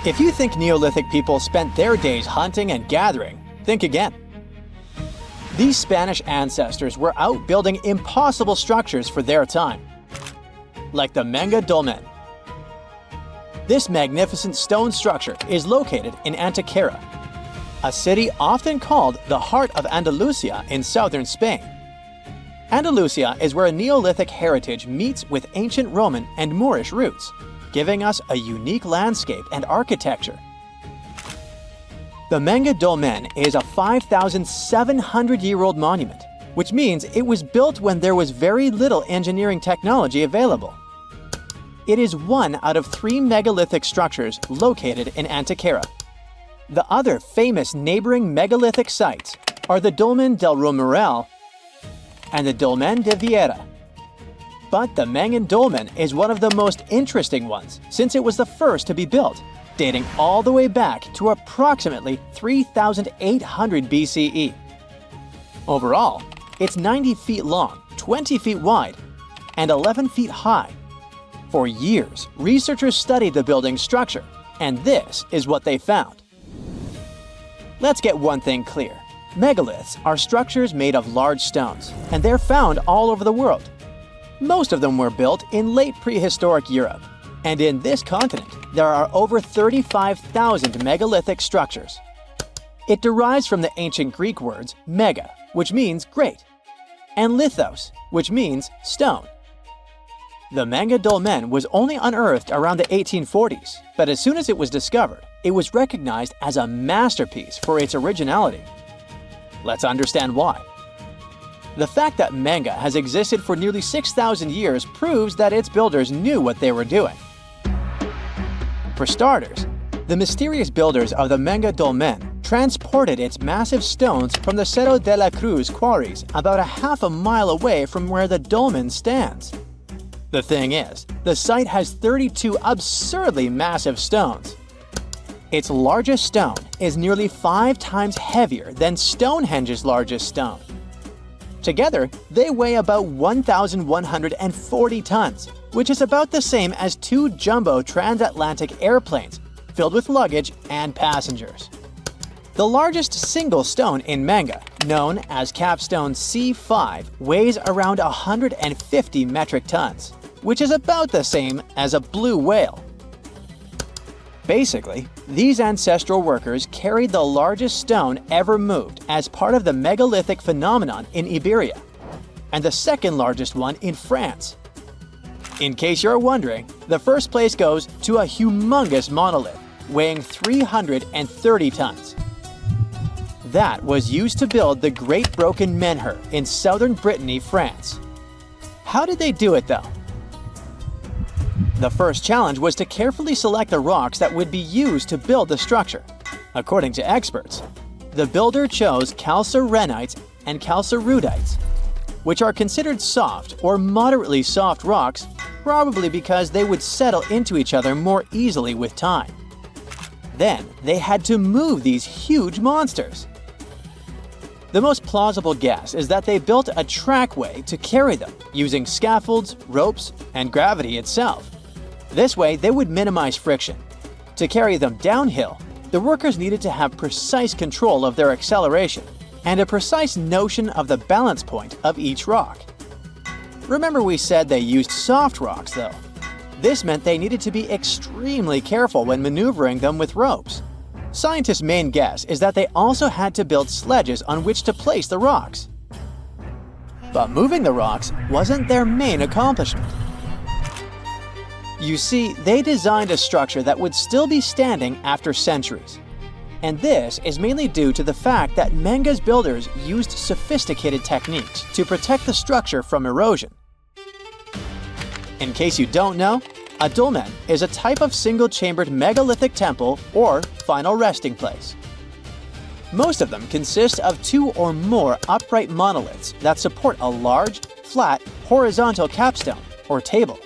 If you think Neolithic people spent their days hunting and gathering, think again. These Spanish ancestors were out building impossible structures for their time, like the Menga Dolmen. This magnificent stone structure is located in Antequera, a city often called the heart of Andalusia in southern Spain. Andalusia is where Neolithic heritage meets with ancient Roman and Moorish roots, giving us a unique landscape and architecture. The Menga Dolmen is a 5,700-year-old monument, which means it was built when there was very little engineering technology available. It is one out of 3 megalithic structures located in Antequera. The other famous neighboring megalithic sites are the Dolmen del Romeral and the Dolmen de Vieira. But the Menga Dolmen is one of the most interesting ones since it was the first to be built, dating all the way back to approximately 3,800 BCE. Overall, it's 90 feet long, 20 feet wide, and 11 feet high. For years, researchers studied the building's structure, and this is what they found. Let's get one thing clear. Megaliths are structures made of large stones, and they're found all over the world. Most of them were built in late prehistoric Europe, and in this continent, there are over 35,000 megalithic structures. It derives from the ancient Greek words mega, which means great, and lithos, which means stone. The Menga Dolmen was only unearthed around the 1840s, but as soon as it was discovered, it was recognized as a masterpiece for its originality. Let's understand why. The fact that Menga has existed for nearly 6,000 years proves that its builders knew what they were doing. For starters, the mysterious builders of the Menga Dolmen transported its massive stones from the Cerro de la Cruz quarries about a half a mile away from where the dolmen stands. The thing is, the site has 32 absurdly massive stones. Its largest stone is nearly 5 times heavier than Stonehenge's largest stone. Together, they weigh about 1,140 tons, which is about the same as 2 jumbo transatlantic airplanes filled with luggage and passengers. The largest single stone in Menga, known as Capstone C5, weighs around 150 metric tons, which is about the same as a blue whale. Basically, these ancestral workers carried the largest stone ever moved as part of the megalithic phenomenon in Iberia, and the second largest one in France. In case you're wondering, the first place goes to a humongous monolith, weighing 330 tons. That was used to build the Great Broken Menhir in southern Brittany, France. How did they do it though? The first challenge was to carefully select the rocks that would be used to build the structure. According to experts, the builder chose calcarenites and calcarudites, which are considered soft or moderately soft rocks, probably because they would settle into each other more easily with time. Then they had to move these huge monsters. The most plausible guess is that they built a trackway to carry them, using scaffolds, ropes, and gravity itself. This way, they would minimize friction. To carry them downhill, the workers needed to have precise control of their acceleration and a precise notion of the balance point of each rock. Remember we said they used soft rocks, though. This meant they needed to be extremely careful when maneuvering them with ropes. Scientists' main guess is that they also had to build sledges on which to place the rocks. But moving the rocks wasn't their main accomplishment. You see, they designed a structure that would still be standing after centuries. And this is mainly due to the fact that Menga's builders used sophisticated techniques to protect the structure from erosion. In case you don't know, a dolmen is a type of single-chambered megalithic temple or final resting place. Most of them consist of 2 or more upright monoliths that support a large, flat, horizontal capstone or table.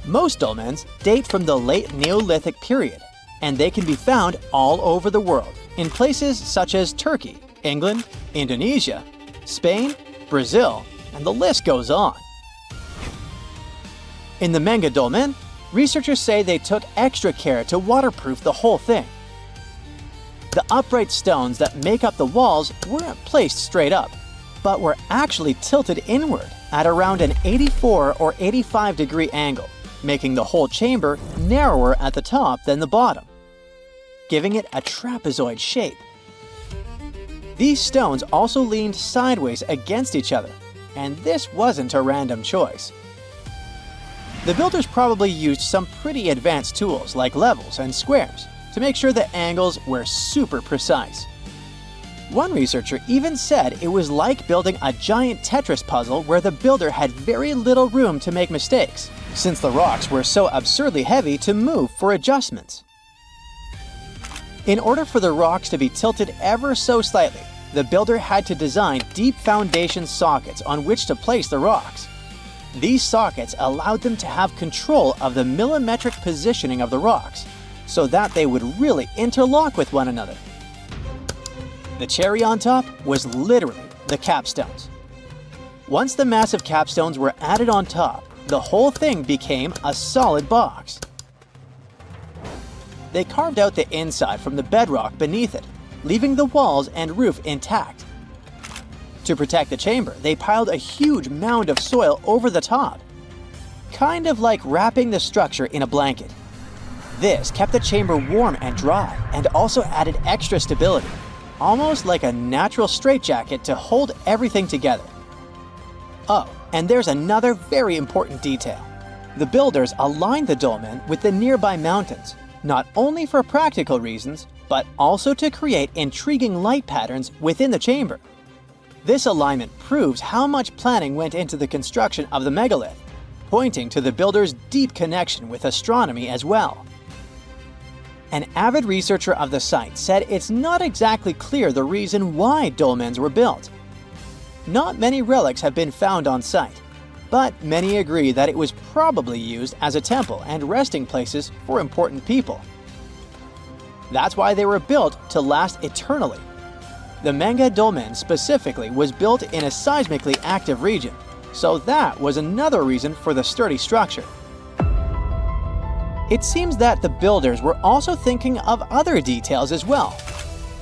Most dolmens date from the late Neolithic period, and they can be found all over the world, in places such as Turkey, England, Indonesia, Spain, Brazil, and the list goes on. In the Menga Dolmen, Researchers say they took extra care to waterproof the whole thing. The upright stones that make up the walls weren't placed straight up, but were actually tilted inward at around an 84 or 85 degree angle, making the whole chamber narrower at the top than the bottom, giving it a trapezoid shape. These stones also leaned sideways against each other, and this wasn't a random choice. The builders probably used some pretty advanced tools like levels and squares to make sure the angles were super precise. One researcher even said it was like building a giant Tetris puzzle where the builder had very little room to make mistakes, since the rocks were so absurdly heavy to move for adjustments. In order for the rocks to be tilted ever so slightly, the builder had to design deep foundation sockets on which to place the rocks. These sockets allowed them to have control of the millimetric positioning of the rocks, so that they would really interlock with one another. The cherry on top was literally the capstones. Once the massive capstones were added on top, the whole thing became a solid box. They carved out the inside from the bedrock beneath it, leaving the walls and roof intact. To protect the chamber, they piled a huge mound of soil over the top, kind of like wrapping the structure in a blanket. This kept the chamber warm and dry and also added extra stability, almost like a natural straitjacket to hold everything together. Oh, and there's another very important detail. The builders aligned the dolmen with the nearby mountains, not only for practical reasons, but also to create intriguing light patterns within the chamber. This alignment proves how much planning went into the construction of the megalith, pointing to the builders' deep connection with astronomy as well. An avid researcher of the site said it's not exactly clear the reason why dolmens were built. Not many relics have been found on site, but many agree that it was probably used as a temple and resting places for important people. That's why they were built to last eternally. The Manga dolmen specifically was built in a seismically active region, so that was another reason for the sturdy structure. It seems that the builders were also thinking of other details as well.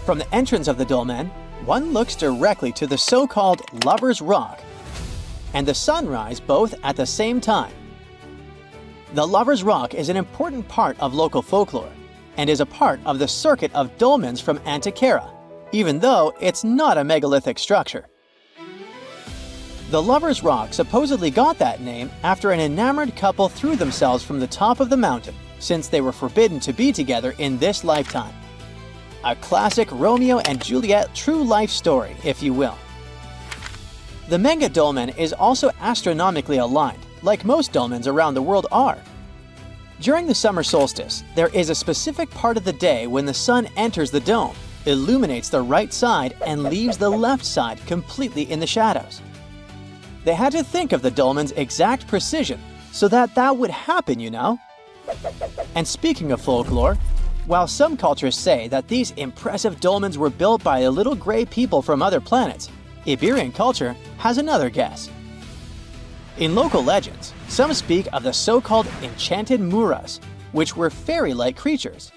From the entrance of the dolmen, one looks directly to the so-called Lover's Rock and the sunrise both at the same time. The Lover's Rock is an important part of local folklore and is a part of the circuit of dolmens from Antikythera, even though it's not a megalithic structure. The Lover's Rock supposedly got that name after an enamored couple threw themselves from the top of the mountain, since they were forbidden to be together in this lifetime. A classic Romeo and Juliet true life story, if you will. The Manga dolmen is also astronomically aligned, like most dolmens around the world are. During the summer solstice, there is a specific part of the day when the sun enters the dome, illuminates the right side, and leaves the left side completely in the shadows. They had to think of the dolmen's exact precision so that would happen, you know. And speaking of folklore, while some cultures say that these impressive dolmens were built by a little gray people from other planets, Iberian culture has another guess. In local legends, some speak of the so-called enchanted muras, which were fairy-like creatures.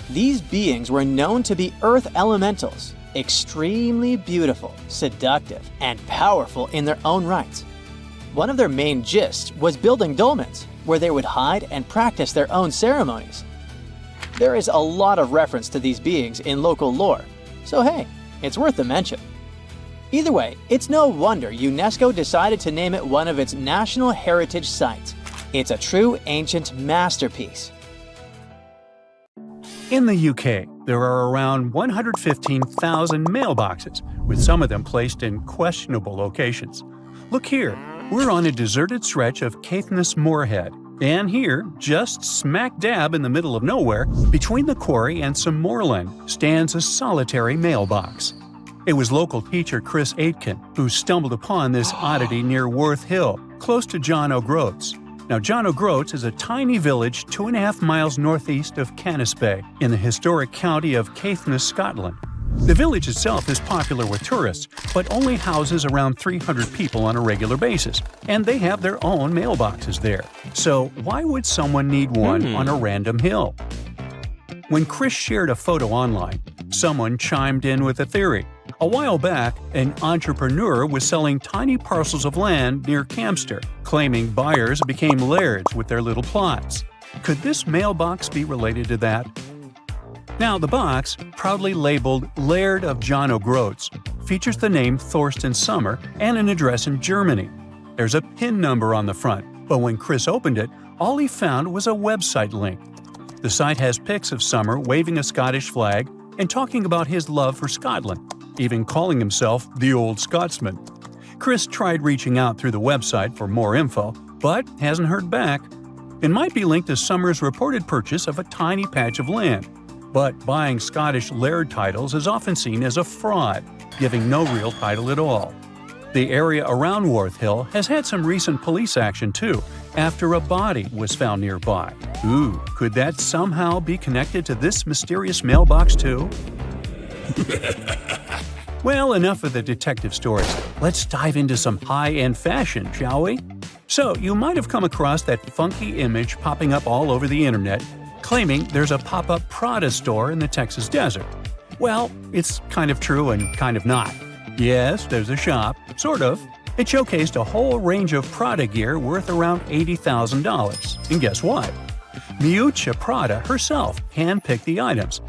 These beings were known to be earth elementals, extremely beautiful, seductive, and powerful in their own rights. One of their main gists was building dolmens, where they would hide and practice their own ceremonies. There is a lot of reference to these beings in local lore, so hey, it's worth a mention. Either way, it's no wonder UNESCO decided to name it one of its National Heritage Sites. It's a true ancient masterpiece. In the UK, there are around 115,000 mailboxes, with some of them placed in questionable locations. Look here, we're on a deserted stretch of Caithness Moorhead, and here, just smack dab in the middle of nowhere, between the quarry and some moorland, stands a solitary mailbox. It was local teacher Chris Aitken who stumbled upon this oddity near Worth Hill, close to John O'Groats. Now, John O'Groats is a tiny village 2.5 miles northeast of Canis Bay, in the historic county of Caithness, Scotland. The village itself is popular with tourists, but only houses around 300 people on a regular basis, and they have their own mailboxes there. So why would someone need one on a random hill? When Chris shared a photo online, someone chimed in with a theory. A while back, an entrepreneur was selling tiny parcels of land near Campster, claiming buyers became lairds with their little plots. Could this mailbox be related to that? Now, the box, proudly labeled Laird of John O'Groats, features the name Thorsten Sommer and an address in Germany. There's a PIN number on the front, but when Chris opened it, all he found was a website link. The site has pics of Sommer waving a Scottish flag and talking about his love for Scotland, even calling himself the Old Scotsman. Chris tried reaching out through the website for more info, but hasn't heard back. It might be linked to Sommer's reported purchase of a tiny patch of land. But buying Scottish laird titles is often seen as a fraud, giving no real title at all. The area around Worth Hill has had some recent police action too, after a body was found nearby. Ooh, could that somehow be connected to this mysterious mailbox too? Well, enough of the detective stories. Let's dive into some high-end fashion, shall we? So, you might have come across that funky image popping up all over the internet, claiming there's a pop-up Prada store in the Texas desert. Well, it's kind of true and kind of not. Yes, there's a shop, sort of. It showcased a whole range of Prada gear worth around $80,000. And guess what? Miuccia Prada herself handpicked the items.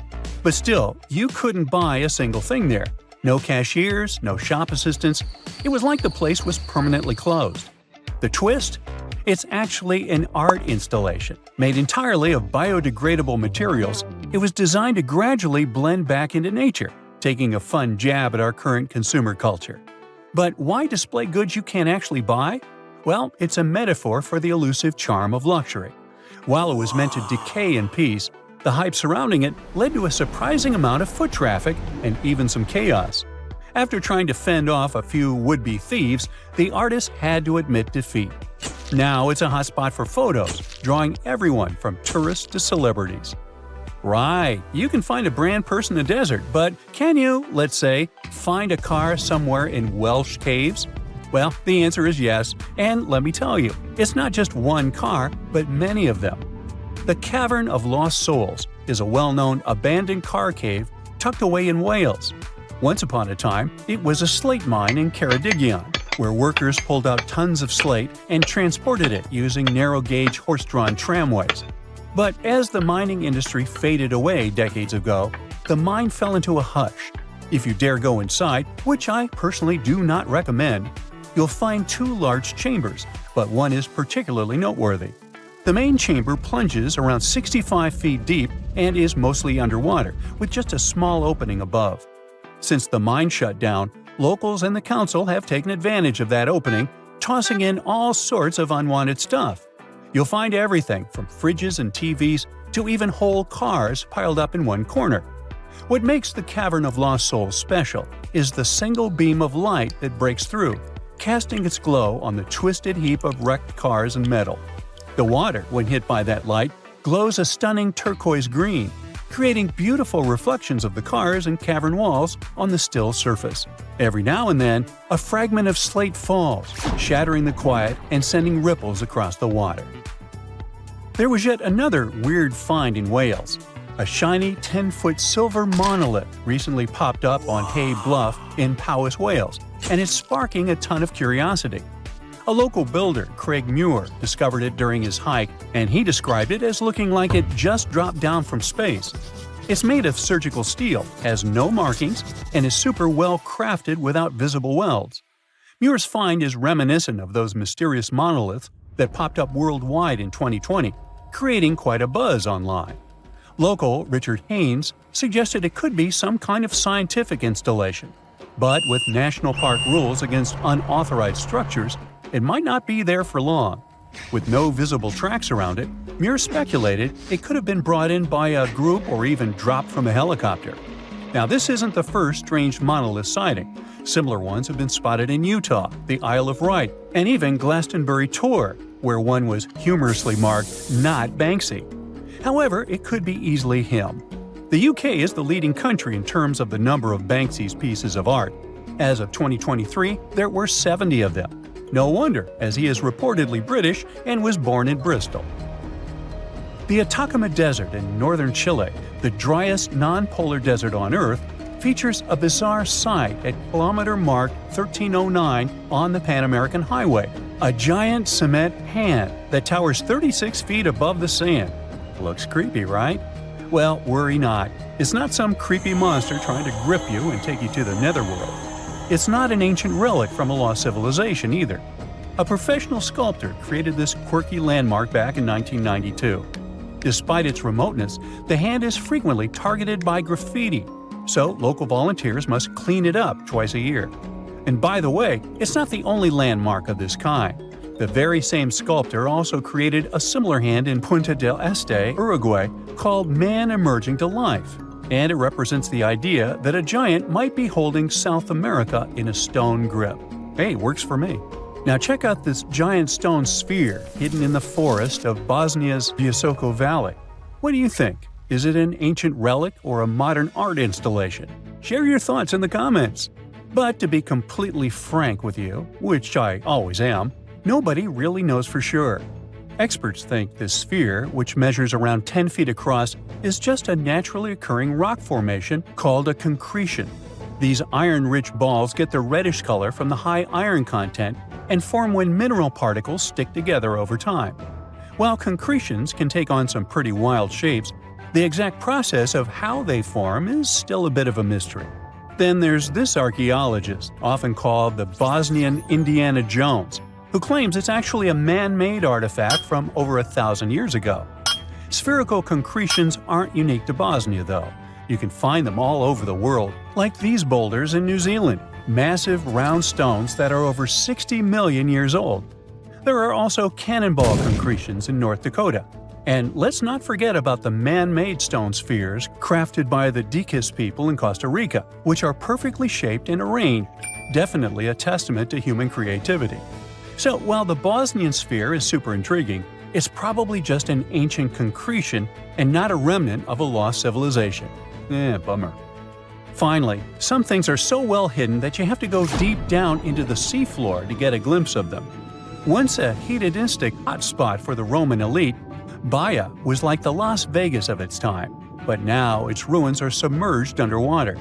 But still, you couldn't buy a single thing there. No cashiers, no shop assistants. It was like the place was permanently closed. The twist? It's actually an art installation. Made entirely of biodegradable materials, it was designed to gradually blend back into nature, taking a fun jab at our current consumer culture. But why display goods you can't actually buy? Well, it's a metaphor for the elusive charm of luxury. While it was meant to decay in peace, the hype surrounding it led to a surprising amount of foot traffic and even some chaos. After trying to fend off a few would-be thieves, the artist had to admit defeat. Now it's a hotspot for photos, drawing everyone from tourists to celebrities. Right, you can find a brand purse in the desert, but can you, let's say, find a car somewhere in Welsh caves? Well, the answer is yes, and let me tell you, it's not just one car, but many of them. The Cavern of Lost Souls is a well-known abandoned car cave tucked away in Wales. Once upon a time, it was a slate mine in Ceredigion, where workers pulled out tons of slate and transported it using narrow-gauge horse-drawn tramways. But as the mining industry faded away decades ago, the mine fell into a hush. If you dare go inside, which I personally do not recommend, you'll find two large chambers, but one is particularly noteworthy. The main chamber plunges around 65 feet deep and is mostly underwater, with just a small opening above. Since the mine shut down, locals and the council have taken advantage of that opening, tossing in all sorts of unwanted stuff. You'll find everything from fridges and TVs to even whole cars piled up in one corner. What makes the Cavern of Lost Souls special is the single beam of light that breaks through, casting its glow on the twisted heap of wrecked cars and metal. The water, when hit by that light, glows a stunning turquoise green, creating beautiful reflections of the cars and cavern walls on the still surface. Every now and then, a fragment of slate falls, shattering the quiet and sending ripples across the water. There was yet another weird find in Wales. A shiny 10-foot silver monolith recently popped up on Hay Bluff in Powys, Wales, and it's sparking a ton of curiosity. A local builder, Craig Muir, discovered it during his hike, and he described it as looking like it just dropped down from space. It's made of surgical steel, has no markings, and is super well crafted without visible welds. Muir's find is reminiscent of those mysterious monoliths that popped up worldwide in 2020, creating quite a buzz online. Local Richard Haynes suggested it could be some kind of scientific installation, but with national park rules against unauthorized structures, it might not be there for long. With no visible tracks around it, Muir speculated it could have been brought in by a group or even dropped from a helicopter. Now, this isn't the first strange monolith sighting. Similar ones have been spotted in Utah, the Isle of Wight, and even Glastonbury Tor, where one was humorously marked, "Not Banksy." However, it could be easily him. The UK is the leading country in terms of the number of Banksy's pieces of art. As of 2023, there were 70 of them. No wonder, as he is reportedly British and was born in Bristol. The Atacama Desert in northern Chile, the driest non-polar desert on Earth, features a bizarre sight at kilometer mark 1309 on the Pan American Highway, a giant cement hand that towers 36 feet above the sand. Looks creepy, right? Well, worry not. It's not some creepy monster trying to grip you and take you to the netherworld. It's not an ancient relic from a lost civilization either. A professional sculptor created this quirky landmark back in 1992. Despite its remoteness, the hand is frequently targeted by graffiti, so local volunteers must clean it up twice a year. And by the way, it's not the only landmark of this kind. The very same sculptor also created a similar hand in Punta del Este, Uruguay, called Man Emerging to Life, and it represents the idea that a giant might be holding South America in a stone grip. Hey, works for me. Now check out this giant stone sphere hidden in the forest of Bosnia's Visoko Valley. What do you think? Is it an ancient relic or a modern art installation? Share your thoughts in the comments. But to be completely frank with you, which I always am, nobody really knows for sure. Experts think this sphere, which measures around 10 feet across, is just a naturally occurring rock formation called a concretion. These iron-rich balls get their reddish color from the high iron content and form when mineral particles stick together over time. While concretions can take on some pretty wild shapes, the exact process of how they form is still a bit of a mystery. Then there's this archaeologist, often called the Bosnian Indiana Jones, who claims it's actually a man-made artifact from over 1,000 years ago. Spherical concretions aren't unique to Bosnia, though. You can find them all over the world, like these boulders in New Zealand, massive round stones that are over 60 million years old. There are also cannonball concretions in North Dakota. And let's not forget about the man-made stone spheres crafted by the Diques people in Costa Rica, which are perfectly shaped and arranged, definitely a testament to human creativity. So while the Bosnian sphere is super intriguing, it's probably just an ancient concretion and not a remnant of a lost civilization. Bummer. Finally, some things are so well hidden that you have to go deep down into the seafloor to get a glimpse of them. Once a hedonistic hotspot for the Roman elite, Baia was like the Las Vegas of its time, but now its ruins are submerged underwater.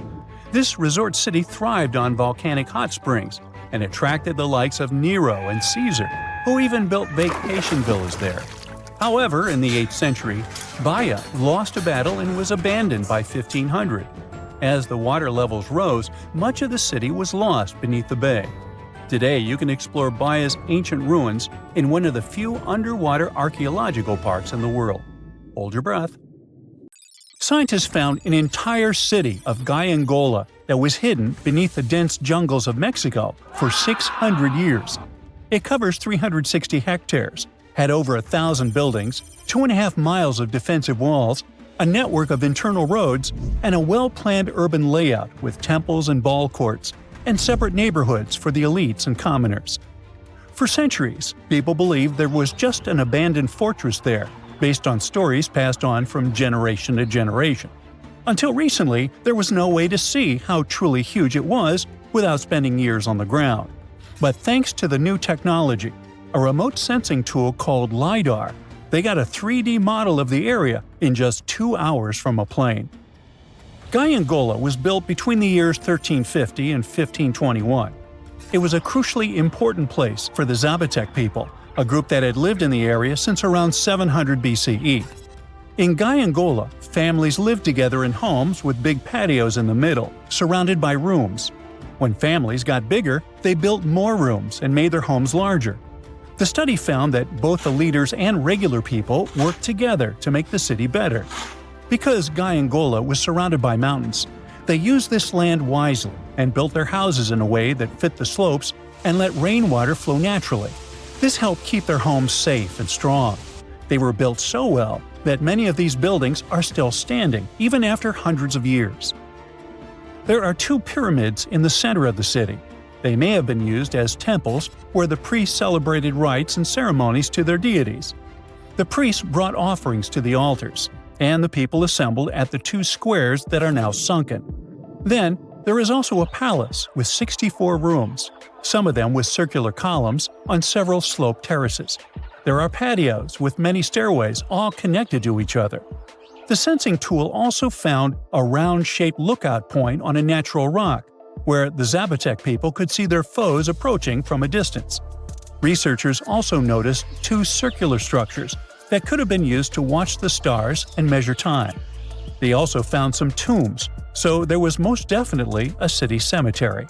This resort city thrived on volcanic hot springs and attracted the likes of Nero and Caesar, who even built vacation villas there. However, in the 8th century, Baia lost a battle and was abandoned by 1500. As the water levels rose, much of the city was lost beneath the bay. Today, you can explore Baia's ancient ruins in one of the few underwater archaeological parks in the world. Hold your breath. Scientists found an entire city of Gaiangola that was hidden beneath the dense jungles of Mexico for 600 years. It covers 360 hectares, had over 1,000 buildings, 2.5 miles of defensive walls, a network of internal roads, and a well-planned urban layout with temples and ball courts, and separate neighborhoods for the elites and commoners. For centuries, people believed there was just an abandoned fortress there, based on stories passed on from generation to generation. Until recently, there was no way to see how truly huge it was without spending years on the ground. But thanks to the new technology, a remote sensing tool called LiDAR, they got a 3D model of the area in just 2 hours from a plane. Gaiangola was built between the years 1350 and 1521. It was a crucially important place for the Zapotec people, a group that had lived in the area since around 700 BCE. In Gaiangola, families lived together in homes with big patios in the middle, surrounded by rooms. When families got bigger, they built more rooms and made their homes larger. The study found that both the leaders and regular people worked together to make the city better. Because Gaiangola was surrounded by mountains, they used this land wisely and built their houses in a way that fit the slopes and let rainwater flow naturally. This helped keep their homes safe and strong. They were built so well that many of these buildings are still standing, even after hundreds of years. There are 2 pyramids in the center of the city. They may have been used as temples where the priests celebrated rites and ceremonies to their deities. The priests brought offerings to the altars. and the people assembled at the two squares that are now sunken. Then, there is also a palace with 64 rooms, some of them with circular columns on several sloped terraces. There are patios with many stairways all connected to each other. The sensing tool also found a round-shaped lookout point on a natural rock, where the Zapotec people could see their foes approaching from a distance. Researchers also noticed two circular structures that could have been used to watch the stars and measure time. They also found some tombs, so there was most definitely a city cemetery.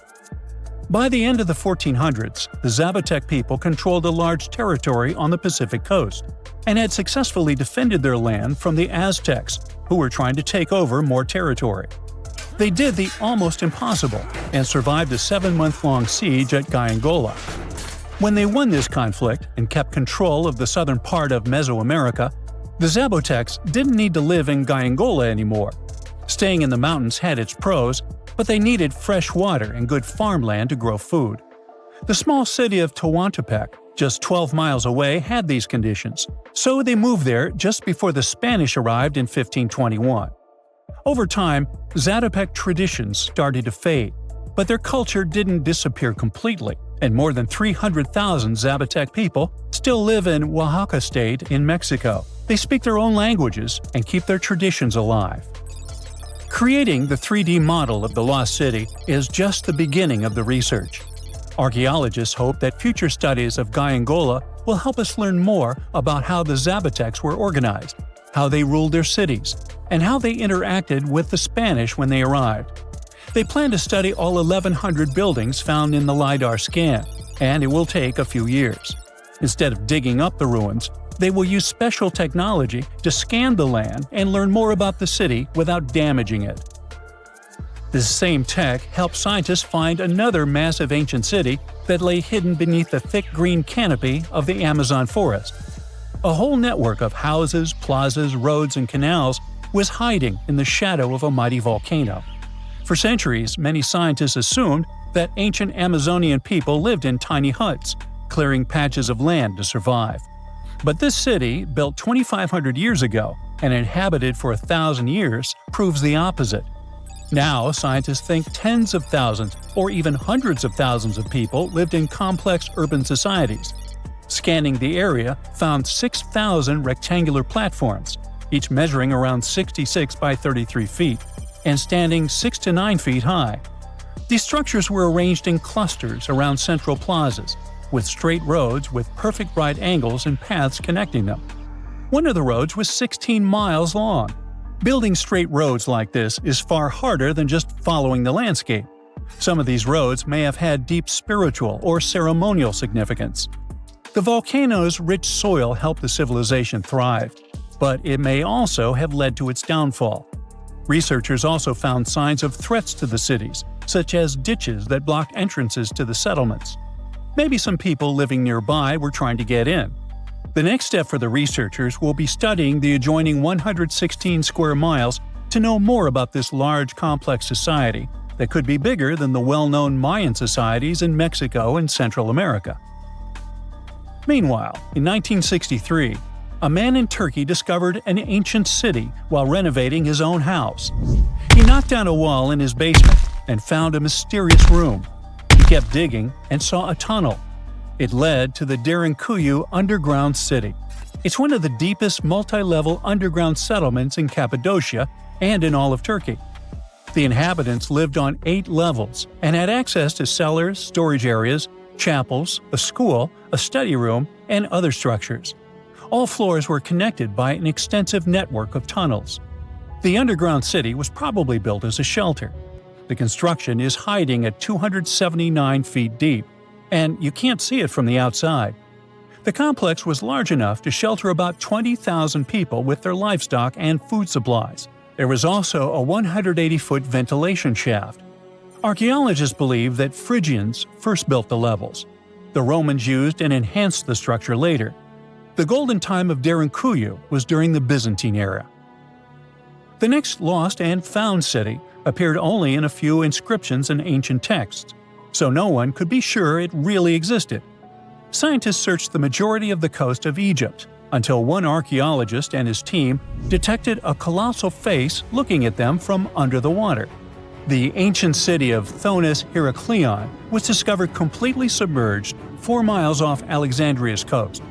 By the end of the 1400s, the Zapotec people controlled a large territory on the Pacific coast and had successfully defended their land from the Aztecs, who were trying to take over more territory. They did the almost impossible and survived a 7-month-long siege at Gyangola. When they won this conflict and kept control of the southern part of Mesoamerica, the Zapotecs didn't need to live in Gyangola anymore. Staying in the mountains had its pros, but they needed fresh water and good farmland to grow food. The small city of Tehuantepec, just 12 miles away, had these conditions, so they moved there just before the Spanish arrived in 1521. Over time, Zapotec traditions started to fade, but their culture didn't disappear completely, and more than 300,000 Zapotec people still live in Oaxaca state in Mexico. They speak their own languages and keep their traditions alive. Creating the 3D model of the lost city is just the beginning of the research. Archaeologists hope that future studies of Gyangola will help us learn more about how the Zapotecs were organized, how they ruled their cities, and how they interacted with the Spanish when they arrived. They plan to study all 1,100 buildings found in the LiDAR scan, and it will take a few years. Instead of digging up the ruins, they will use special technology to scan the land and learn more about the city without damaging it. This same tech helped scientists find another massive ancient city that lay hidden beneath the thick green canopy of the Amazon forest. A whole network of houses, plazas, roads, and canals was hiding in the shadow of a mighty volcano. For centuries, many scientists assumed that ancient Amazonian people lived in tiny huts, clearing patches of land to survive. But this city, built 2,500 years ago and inhabited for 1,000 years, proves the opposite. Now, scientists think tens of thousands or even hundreds of thousands of people lived in complex urban societies. Scanning the area found 6,000 rectangular platforms, each measuring around 66 by 33 feet, and standing 6 to 9 feet high. These structures were arranged in clusters around central plazas, with straight roads with perfect right angles and paths connecting them. One of the roads was 16 miles long. Building straight roads like this is far harder than just following the landscape. Some of these roads may have had deep spiritual or ceremonial significance. The volcano's rich soil helped the civilization thrive, but it may also have led to its downfall. Researchers also found signs of threats to the cities, such as ditches that blocked entrances to the settlements. Maybe some people living nearby were trying to get in. The next step for the researchers will be studying the adjoining 116 square miles to know more about this large, complex society that could be bigger than the well-known Mayan societies in Mexico and Central America. Meanwhile, in 1963, a man in Turkey discovered an ancient city while renovating his own house. He knocked down a wall in his basement and found a mysterious room. He kept digging and saw a tunnel. It led to the Derinkuyu underground city. It's one of the deepest multi-level underground settlements in Cappadocia and in all of Turkey. The inhabitants lived on 8 levels and had access to cellars, storage areas, chapels, a school, a study room, and other structures. All floors were connected by an extensive network of tunnels. The underground city was probably built as a shelter. The construction is hiding at 279 feet deep, and you can't see it from the outside. The complex was large enough to shelter about 20,000 people with their livestock and food supplies. There was also a 180-foot ventilation shaft. Archaeologists believe that Phrygians first built the levels. The Romans used and enhanced the structure later. The golden time of Derinkuyu was during the Byzantine era. The next lost and found city appeared only in a few inscriptions and ancient texts, so no one could be sure it really existed. Scientists searched the majority of the coast of Egypt, until one archaeologist and his team detected a colossal face looking at them from under the water. The ancient city of Thonis Heraklion was discovered completely submerged 4 miles off Alexandria's coast.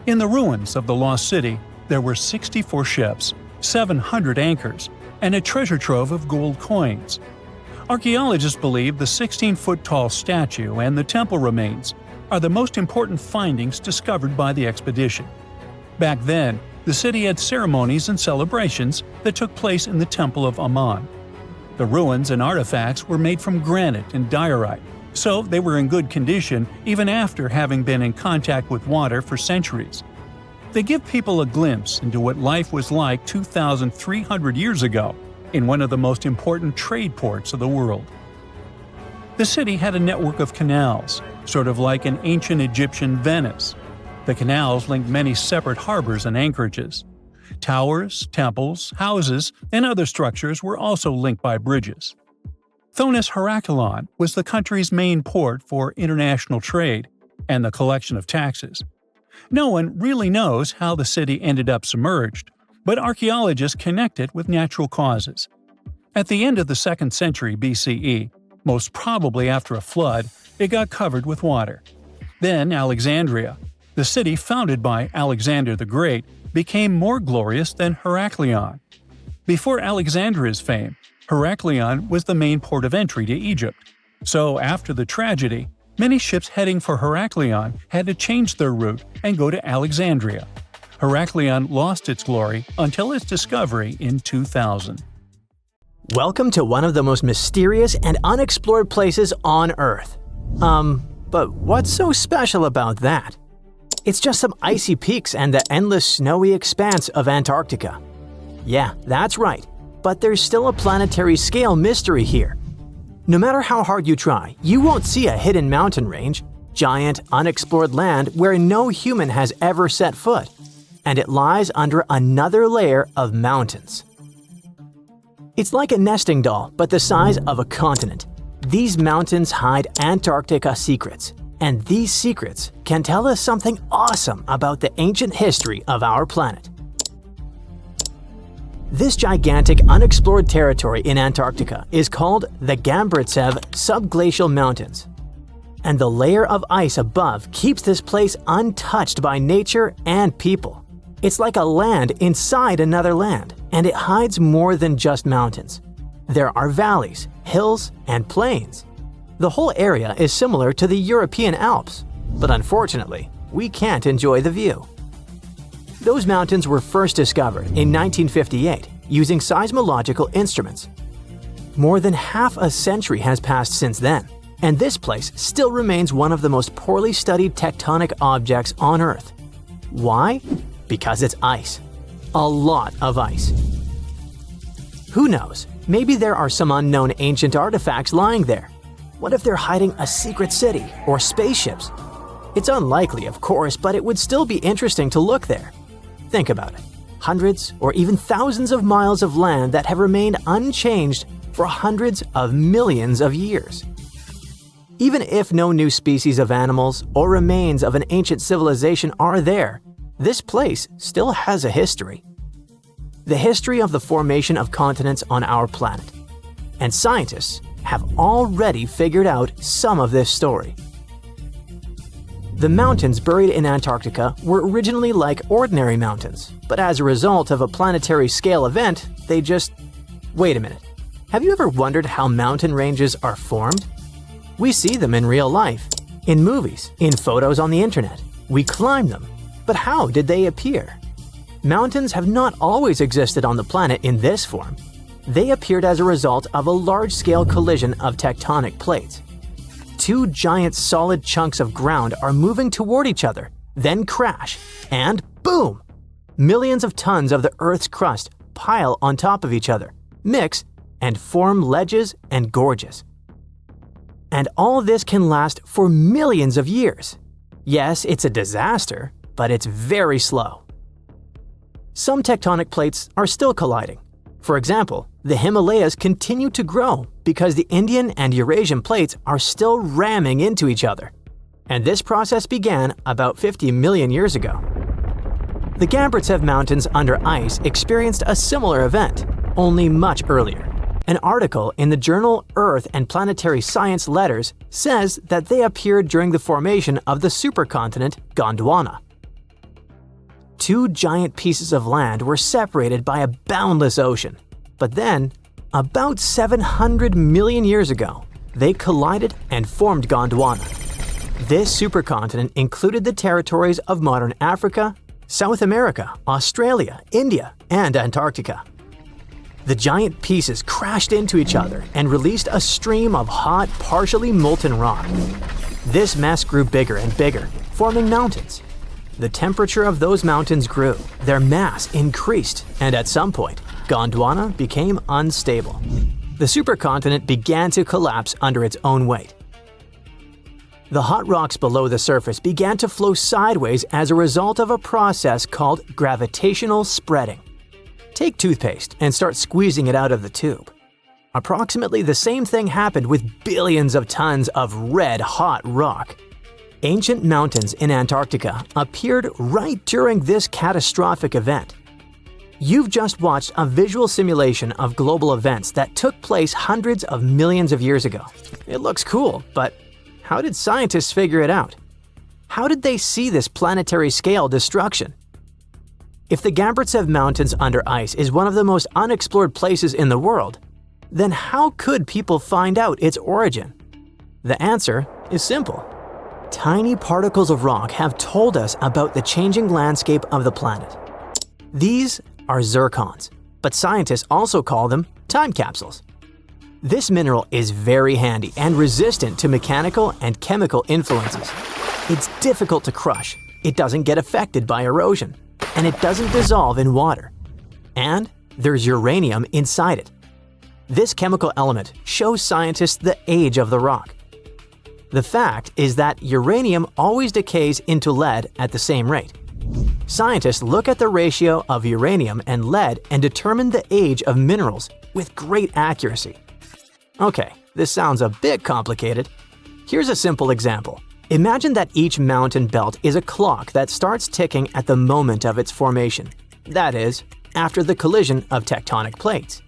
In the ruins of the lost city, there were 64 ships, 700 anchors, and a treasure trove of gold coins. Archaeologists believe the 16-foot-tall statue and the temple remains are the most important findings discovered by the expedition. Back then, the city had ceremonies and celebrations that took place in the Temple of Ammon. The ruins and artifacts were made from granite and diorite, so they were in good condition even after having been in contact with water for centuries. They give people a glimpse into what life was like 2,300 years ago in one of the most important trade ports of the world. The city had a network of canals, sort of like an ancient Egyptian Venice. The canals linked many separate harbors and anchorages. Towers, temples, houses, and other structures were also linked by bridges. Thonis Heraklion was the country's main port for international trade and the collection of taxes. No one really knows how the city ended up submerged, but archaeologists connect it with natural causes. At the end of the 2nd century BCE, most probably after a flood, it got covered with water. Then Alexandria, the city founded by Alexander the Great, became more glorious than Heraklion. Before Alexandria's fame, Heraklion was the main port of entry to Egypt. So after the tragedy, many ships heading for Heraklion had to change their route and go to Alexandria. Heraklion lost its glory until its discovery in 2000. Welcome to one of the most mysterious and unexplored places on Earth. But what's so special about that? It's just some icy peaks and the endless snowy expanse of Antarctica. Yeah, that's right, but there's still a planetary scale mystery here. No matter how hard you try, you won't see a hidden mountain range, giant, unexplored land where no human has ever set foot, and it lies under another layer of mountains. It's like a nesting doll, but the size of a continent. These mountains hide Antarctica secrets, and these secrets can tell us something awesome about the ancient history of our planet. This gigantic unexplored territory in Antarctica is called the Gamburtsev Subglacial Mountains. And the layer of ice above keeps this place untouched by nature and people. It's like a land inside another land, and it hides more than just mountains. There are valleys, hills, and plains. The whole area is similar to the European Alps, but unfortunately, we can't enjoy the view. Those mountains were first discovered in 1958 using seismological instruments. More than half a century has passed since then, and this place still remains one of the most poorly studied tectonic objects on Earth. Why? Because it's ice. A lot of ice. Who knows? Maybe there are some unknown ancient artifacts lying there. What if they're hiding a secret city or spaceships? It's unlikely, of course, but it would still be interesting to look there. Think about it. Hundreds or even thousands of miles of land that have remained unchanged for hundreds of millions of years. Even if no new species of animals or remains of an ancient civilization are there, this place still has a history. The history of the formation of continents on our planet. And scientists have already figured out some of this story. The mountains buried in Antarctica were originally like ordinary mountains, but as a result of a planetary scale event, they just… Wait a minute. Have you ever wondered how mountain ranges are formed? We see them in real life, in movies, in photos on the internet. We climb them. But how did they appear? Mountains have not always existed on the planet in this form. They appeared as a result of a large-scale collision of tectonic plates. Two giant solid chunks of ground are moving toward each other, then crash, and boom! Millions of tons of the Earth's crust pile on top of each other, mix, and form ledges and gorges. And all this can last for millions of years. Yes, it's a disaster, but it's very slow. Some tectonic plates are still colliding. For example, the Himalayas continue to grow because the Indian and Eurasian plates are still ramming into each other. And this process began about 50 million years ago. The Gambritsev Mountains under ice experienced a similar event, only much earlier. An article in the journal Earth and Planetary Science Letters says that they appeared during the formation of the supercontinent Gondwana. Two giant pieces of land were separated by a boundless ocean. But then, about 700 million years ago, they collided and formed Gondwana. This supercontinent included the territories of modern Africa, South America, Australia, India, and Antarctica. The giant pieces crashed into each other and released a stream of hot, partially molten rock. This mess grew bigger and bigger, forming mountains. The temperature of those mountains grew, their mass increased, and at some point, Gondwana became unstable. The supercontinent began to collapse under its own weight. The hot rocks below the surface began to flow sideways as a result of a process called gravitational spreading. Take toothpaste and start squeezing it out of the tube. Approximately the same thing happened with billions of tons of red-hot rock. Ancient mountains in Antarctica appeared right during this catastrophic event. You've just watched a visual simulation of global events that took place hundreds of millions of years ago. It looks cool, but how did scientists figure it out? How did they see this planetary scale destruction? If the Gambritsev Mountains under ice is one of the most unexplored places in the world, then how could people find out its origin? The answer is simple. Tiny particles of rock have told us about the changing landscape of the planet. These are zircons, but scientists also call them time capsules. This mineral is very handy and resistant to mechanical and chemical influences. It's difficult to crush, it doesn't get affected by erosion, and it doesn't dissolve in water. And there's uranium inside it. This chemical element shows scientists the age of the rock. The fact is that uranium always decays into lead at the same rate. Scientists look at the ratio of uranium and lead and determine the age of minerals with great accuracy. Okay, this sounds a bit complicated. Here's a simple example. Imagine that each mountain belt is a clock that starts ticking at the moment of its formation. That is, after the collision of tectonic plates.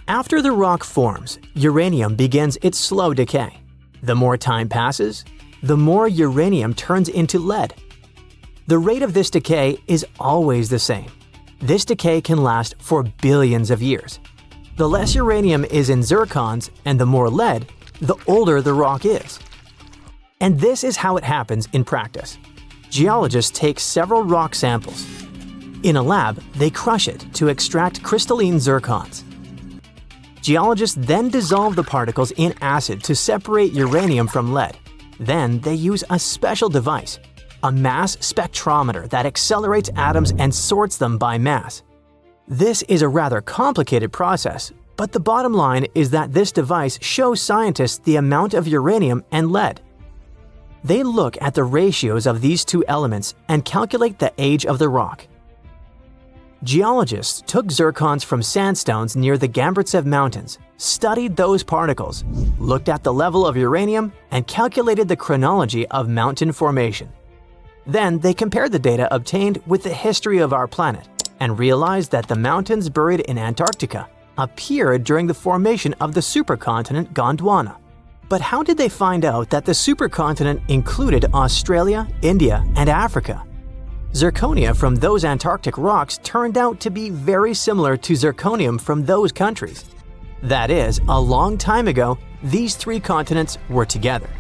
After the rock forms, uranium begins its slow decay. The more time passes, the more uranium turns into lead. The rate of this decay is always the same. This decay can last for billions of years. The less uranium is in zircons and the more lead, the older the rock is. And this is how it happens in practice. Geologists take several rock samples. In a lab, they crush it to extract crystalline zircons. Geologists then dissolve the particles in acid to separate uranium from lead. Then they use a special device, a mass spectrometer that accelerates atoms and sorts them by mass. This is a rather complicated process, but the bottom line is that this device shows scientists the amount of uranium and lead. They look at the ratios of these two elements and calculate the age of the rock. Geologists took zircons from sandstones near the Gambritsev Mountains, studied those particles, looked at the level of uranium, and calculated the chronology of mountain formation. Then they compared the data obtained with the history of our planet and realized that the mountains buried in Antarctica appeared during the formation of the supercontinent Gondwana. But how did they find out that the supercontinent included Australia, India, and Africa? Zirconia from those Antarctic rocks turned out to be very similar to zirconium from those countries. That is, a long time ago, these three continents were together.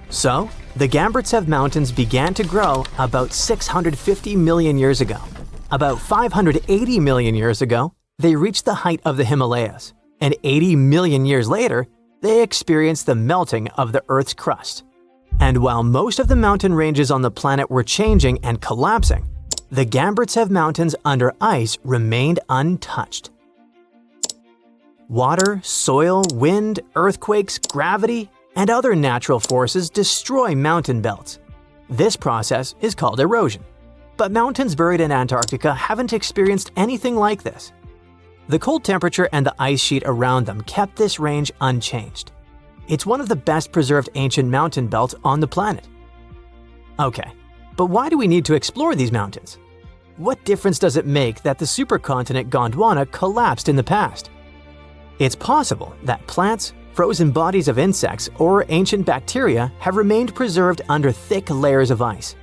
So, the Gambritsev Mountains began to grow about 650 million years ago. About 580 million years ago, they reached the height of the Himalayas, and 80 million years later, they experienced the melting of the Earth's crust. And while most of the mountain ranges on the planet were changing and collapsing, the Gambritsev Mountains under ice remained untouched. Water, soil, wind, earthquakes, gravity, and other natural forces destroy mountain belts. This process is called erosion. But mountains buried in Antarctica haven't experienced anything like this. The cold temperature and the ice sheet around them kept this range unchanged. It's one of the best preserved ancient mountain belts on the planet. Okay, but why do we need to explore these mountains? What difference does it make that the supercontinent Gondwana collapsed in the past? It's possible that plants, frozen bodies of insects, or ancient bacteria have remained preserved under thick layers of ice.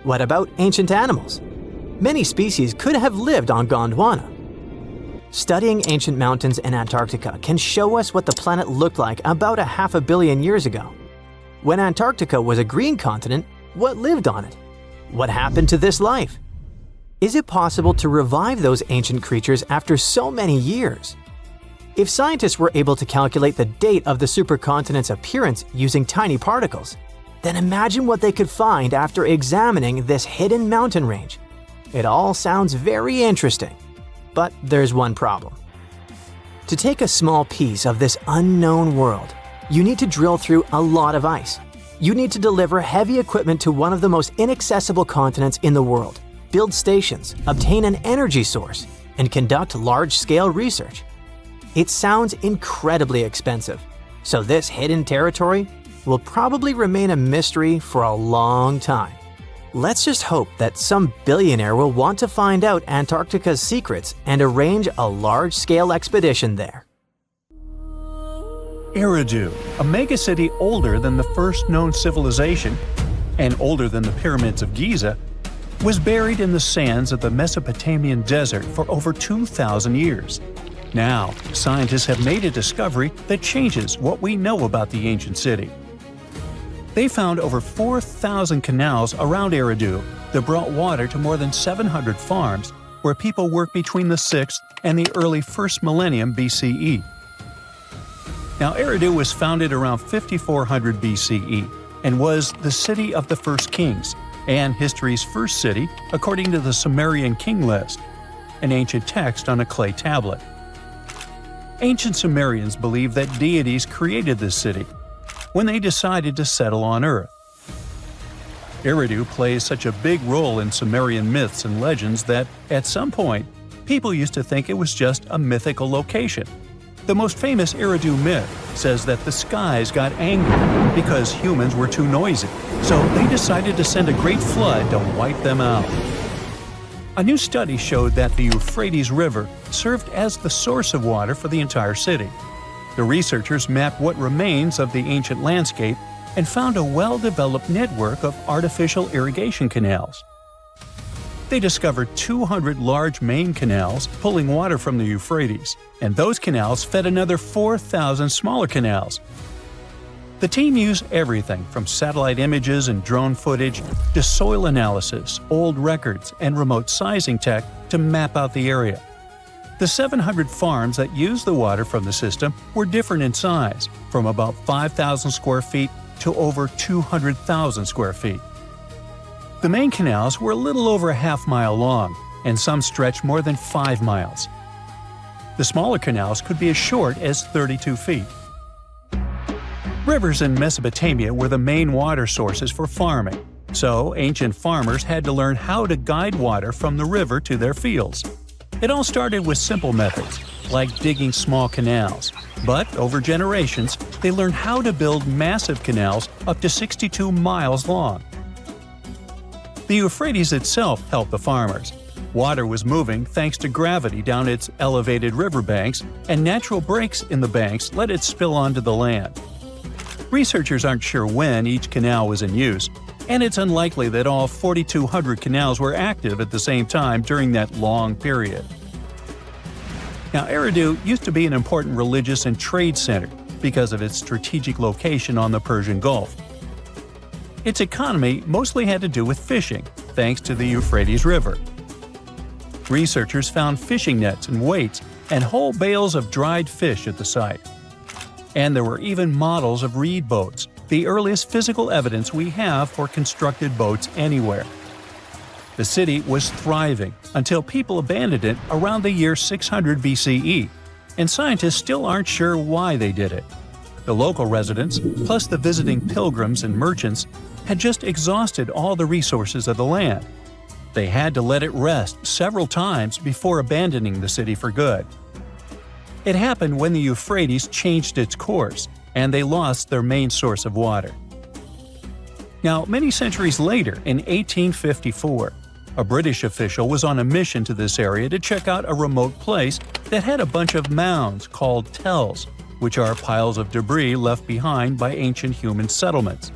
What about ancient animals? Many species could have lived on Gondwana. Studying ancient mountains in Antarctica can show us what the planet looked like about 500 million years ago. When Antarctica was a green continent, what lived on it? What happened to this life? Is it possible to revive those ancient creatures after so many years? If scientists were able to calculate the date of the supercontinent's appearance using tiny particles, then imagine what they could find after examining this hidden mountain range. It all sounds very interesting, but there's one problem. To take a small piece of this unknown world, you need to drill through a lot of ice. You need to deliver heavy equipment to one of the most inaccessible continents in the world, build stations, obtain an energy source, and conduct large-scale research. It sounds incredibly expensive, so this hidden territory will probably remain a mystery for a long time. Let's just hope that some billionaire will want to find out Antarctica's secrets and arrange a large-scale expedition there. Eridu, a megacity older than the first known civilization and older than the pyramids of Giza, was buried in the sands of the Mesopotamian desert for over 2,000 years. Now, scientists have made a discovery that changes what we know about the ancient city. They found over 4,000 canals around Eridu that brought water to more than 700 farms where people worked between the 6th and the early 1st millennium BCE. Now, Eridu was founded around 5400 BCE and was the city of the first kings and history's first city according to the Sumerian king list, an ancient text on a clay tablet. Ancient Sumerians believed that deities created this city when they decided to settle on Earth. Eridu plays such a big role in Sumerian myths and legends that, at some point, people used to think it was just a mythical location. The most famous Eridu myth says that the skies got angry because humans were too noisy, so they decided to send a great flood to wipe them out. A new study showed that the Euphrates River served as the source of water for the entire city. The researchers mapped what remains of the ancient landscape and found a well-developed network of artificial irrigation canals. They discovered 200 large main canals pulling water from the Euphrates, and those canals fed another 4,000 smaller canals. The team used everything from satellite images and drone footage to soil analysis, old records, and remote sizing tech to map out the area. The 700 farms that used the water from the system were different in size, from about 5,000 square feet to over 200,000 square feet. The main canals were a little over a half-mile long, and some stretched more than 5 miles. The smaller canals could be as short as 32 feet. Rivers in Mesopotamia were the main water sources for farming, so ancient farmers had to learn how to guide water from the river to their fields. It all started with simple methods, like digging small canals, but over generations, they learned how to build massive canals up to 62 miles long. The Euphrates itself helped the farmers. Water was moving thanks to gravity down its elevated riverbanks, and natural breaks in the banks let it spill onto the land. Researchers aren't sure when each canal was in use, and it's unlikely that all 4,200 canals were active at the same time during that long period. Now, Eridu used to be an important religious and trade center because of its strategic location on the Persian Gulf. Its economy mostly had to do with fishing, thanks to the Euphrates River. Researchers found fishing nets and weights and whole bales of dried fish at the site. And there were even models of reed boats, the earliest physical evidence we have for constructed boats anywhere. The city was thriving until people abandoned it around the year 600 BCE, and scientists still aren't sure why they did it. The local residents, plus the visiting pilgrims and merchants, had just exhausted all the resources of the land. They had to let it rest several times before abandoning the city for good. It happened when the Euphrates changed its course, and they lost their main source of water. Now, many centuries later, in 1854, A British official was on a mission to this area to check out a remote place that had a bunch of mounds called tells, which are piles of debris left behind by ancient human settlements.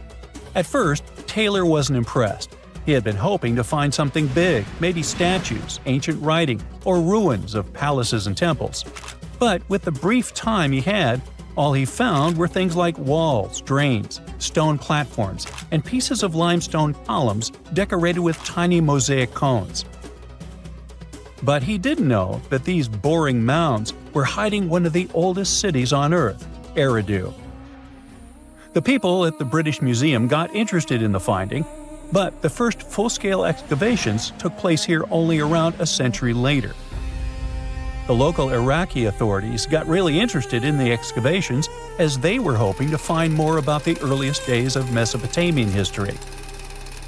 At first, Taylor wasn't impressed. He had been hoping to find something big, maybe statues, ancient writing, or ruins of palaces and temples. But with the brief time he had, all he found were things like walls, drains, stone platforms, and pieces of limestone columns decorated with tiny mosaic cones. But he didn't know that these boring mounds were hiding one of the oldest cities on Earth, Eridu. The people at the British Museum got interested in the finding, but the first full-scale excavations took place here only around a century later. The local Iraqi authorities got really interested in the excavations as they were hoping to find more about the earliest days of Mesopotamian history.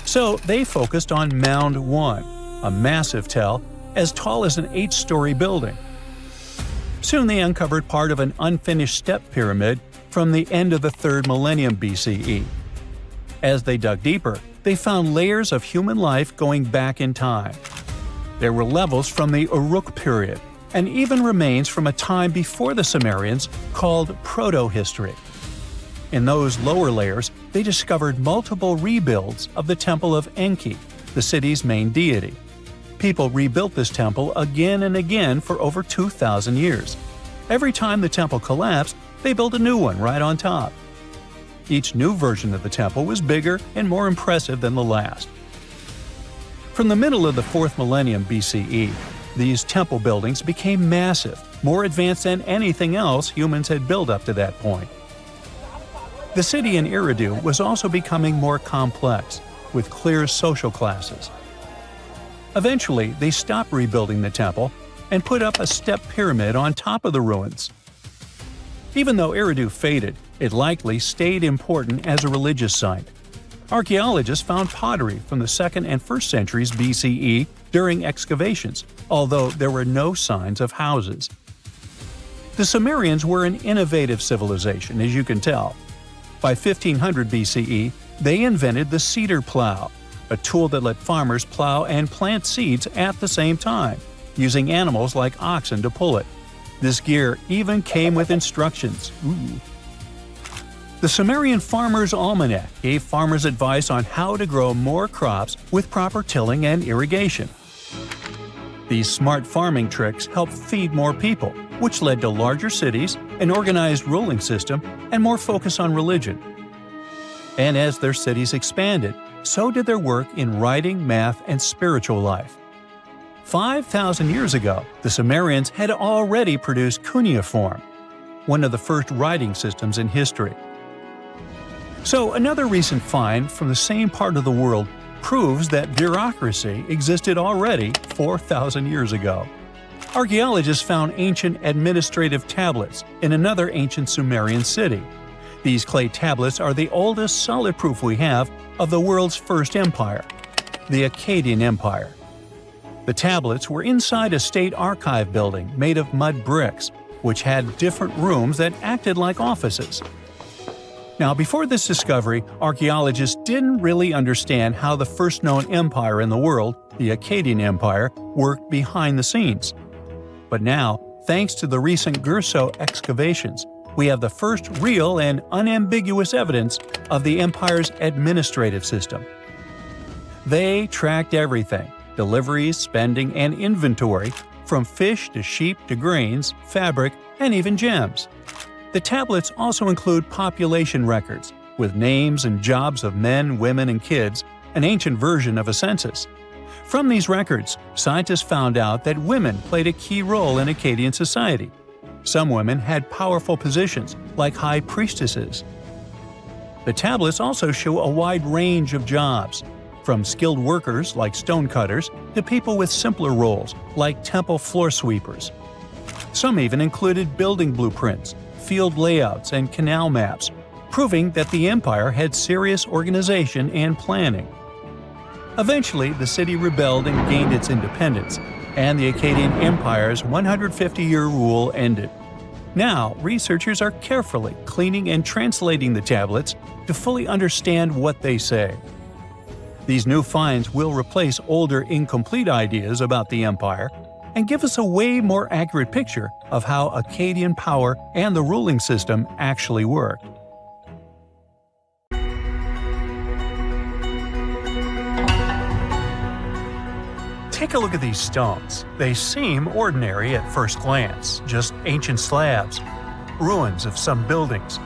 So they focused on Mound 1, a massive tell as tall as an 8-story building. Soon they uncovered part of an unfinished step pyramid from the end of the 3rd millennium BCE. As they dug deeper, they found layers of human life going back in time. There were levels from the Uruk period, and even remains from a time before the Sumerians called Proto-history. In those lower layers, they discovered multiple rebuilds of the Temple of Enki, the city's main deity. People rebuilt this temple again and again for over 2,000 years. Every time the temple collapsed, they built a new one right on top. Each new version of the temple was bigger and more impressive than the last. From the middle of the 4th millennium BCE, these temple buildings became massive, more advanced than anything else humans had built up to that point. The city in Eridu was also becoming more complex, with clear social classes. Eventually, they stopped rebuilding the temple and put up a step pyramid on top of the ruins. Even though Eridu faded, it likely stayed important as a religious site. Archaeologists found pottery from the 2nd and 1st centuries BCE during excavations, although there were no signs of houses. The Sumerians were an innovative civilization, as you can tell. By 1500 BCE, they invented the cedar plow, a tool that let farmers plow and plant seeds at the same time, using animals like oxen to pull it. This gear even came with instructions. The Sumerian Farmer's Almanac gave farmers advice on how to grow more crops with proper tilling and irrigation. These smart farming tricks helped feed more people, which led to larger cities, an organized ruling system, and more focus on religion. And as their cities expanded, so did their work in writing, math, and spiritual life. 5,000 years ago, the Sumerians had already produced cuneiform, one of the first writing systems in history. So another recent find from the same part of the world proves that bureaucracy existed already 4,000 years ago. Archaeologists found ancient administrative tablets in another ancient Sumerian city. These clay tablets are the oldest solid proof we have of the world's first empire, the Akkadian Empire. The tablets were inside a state archive building made of mud bricks, which had different rooms that acted like offices. Now, before this discovery, archaeologists didn't really understand how the first known empire in the world, the Akkadian Empire, worked behind the scenes. But now, thanks to the recent Gerso excavations, we have the first real and unambiguous evidence of the empire's administrative system. They tracked everything – deliveries, spending, and inventory, from fish to sheep to grains, fabric, and even gems. The tablets also include population records, with names and jobs of men, women, and kids, an ancient version of a census. From these records, scientists found out that women played a key role in Akkadian society. Some women had powerful positions, like high priestesses. The tablets also show a wide range of jobs, from skilled workers like stonecutters to people with simpler roles like temple floor sweepers. Some even included building blueprints, field layouts, and canal maps, proving that the empire had serious organization and planning. Eventually, the city rebelled and gained its independence, and the Akkadian Empire's 150-year rule ended. Now, researchers are carefully cleaning and translating the tablets to fully understand what they say. These new finds will replace older incomplete ideas about the empire and give us a way more accurate picture of how Akkadian power and the ruling system actually worked. Take a look at these stones. They seem ordinary at first glance, just ancient slabs, ruins of some buildings.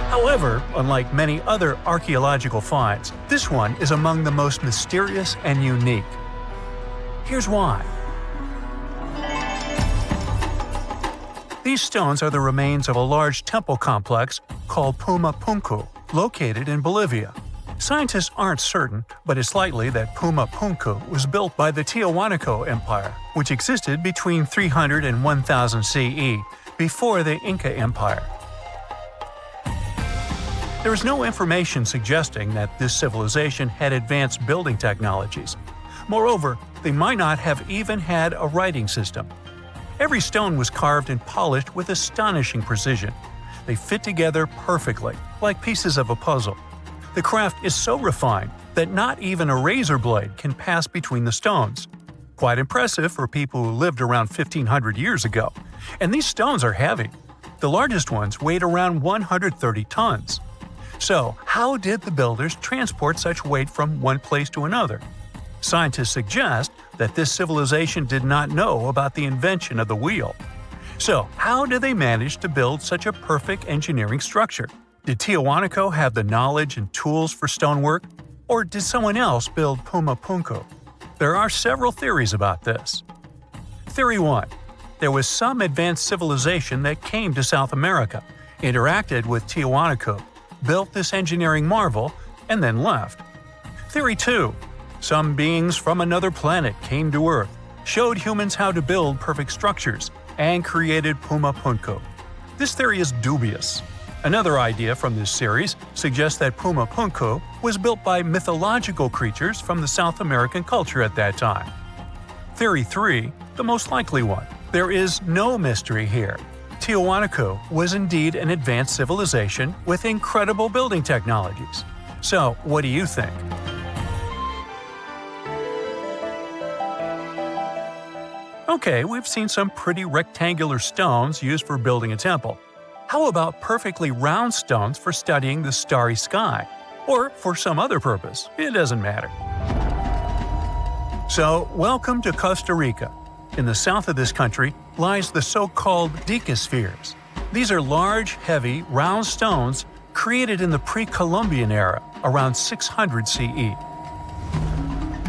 However, unlike many other archaeological finds, this one is among the most mysterious and unique. Here's why. These stones are the remains of a large temple complex called Puma Punku, located in Bolivia. Scientists aren't certain, but it's likely that Puma Punku was built by the Tiahuanaco Empire, which existed between 300 and 1000 CE, before the Inca Empire. There is no information suggesting that this civilization had advanced building technologies. Moreover, they might not have even had a writing system. Every stone was carved and polished with astonishing precision. They fit together perfectly, like pieces of a puzzle. The craft is so refined that not even a razor blade can pass between the stones. Quite impressive for people who lived around 1500 years ago. And these stones are heavy. The largest ones weighed around 130 tons. So, how did the builders transport such weight from one place to another? Scientists suggest that this civilization did not know about the invention of the wheel. So, how did they manage to build such a perfect engineering structure? Did Tiahuanaco have the knowledge and tools for stonework? Or did someone else build Puma Punku? There are several theories about this. Theory 1. There was some advanced civilization that came to South America, interacted with Tiahuanaco, built this engineering marvel, and then left. Theory 2. Some beings from another planet came to Earth, showed humans how to build perfect structures, and created Puma Punku. This theory is dubious. Another idea from this series suggests that Puma Punku was built by mythological creatures from the South American culture at that time. Theory 3, the most likely one. There is no mystery here. Tiahuanaco was indeed an advanced civilization with incredible building technologies. So, what do you think? Okay, we've seen some pretty rectangular stones used for building a temple. How about perfectly round stones for studying the starry sky? Or for some other purpose, it doesn't matter. So, welcome to Costa Rica. In the south of this country lies the so-called decaspheres. These are large, heavy, round stones created in the pre-Columbian era, around 600 CE.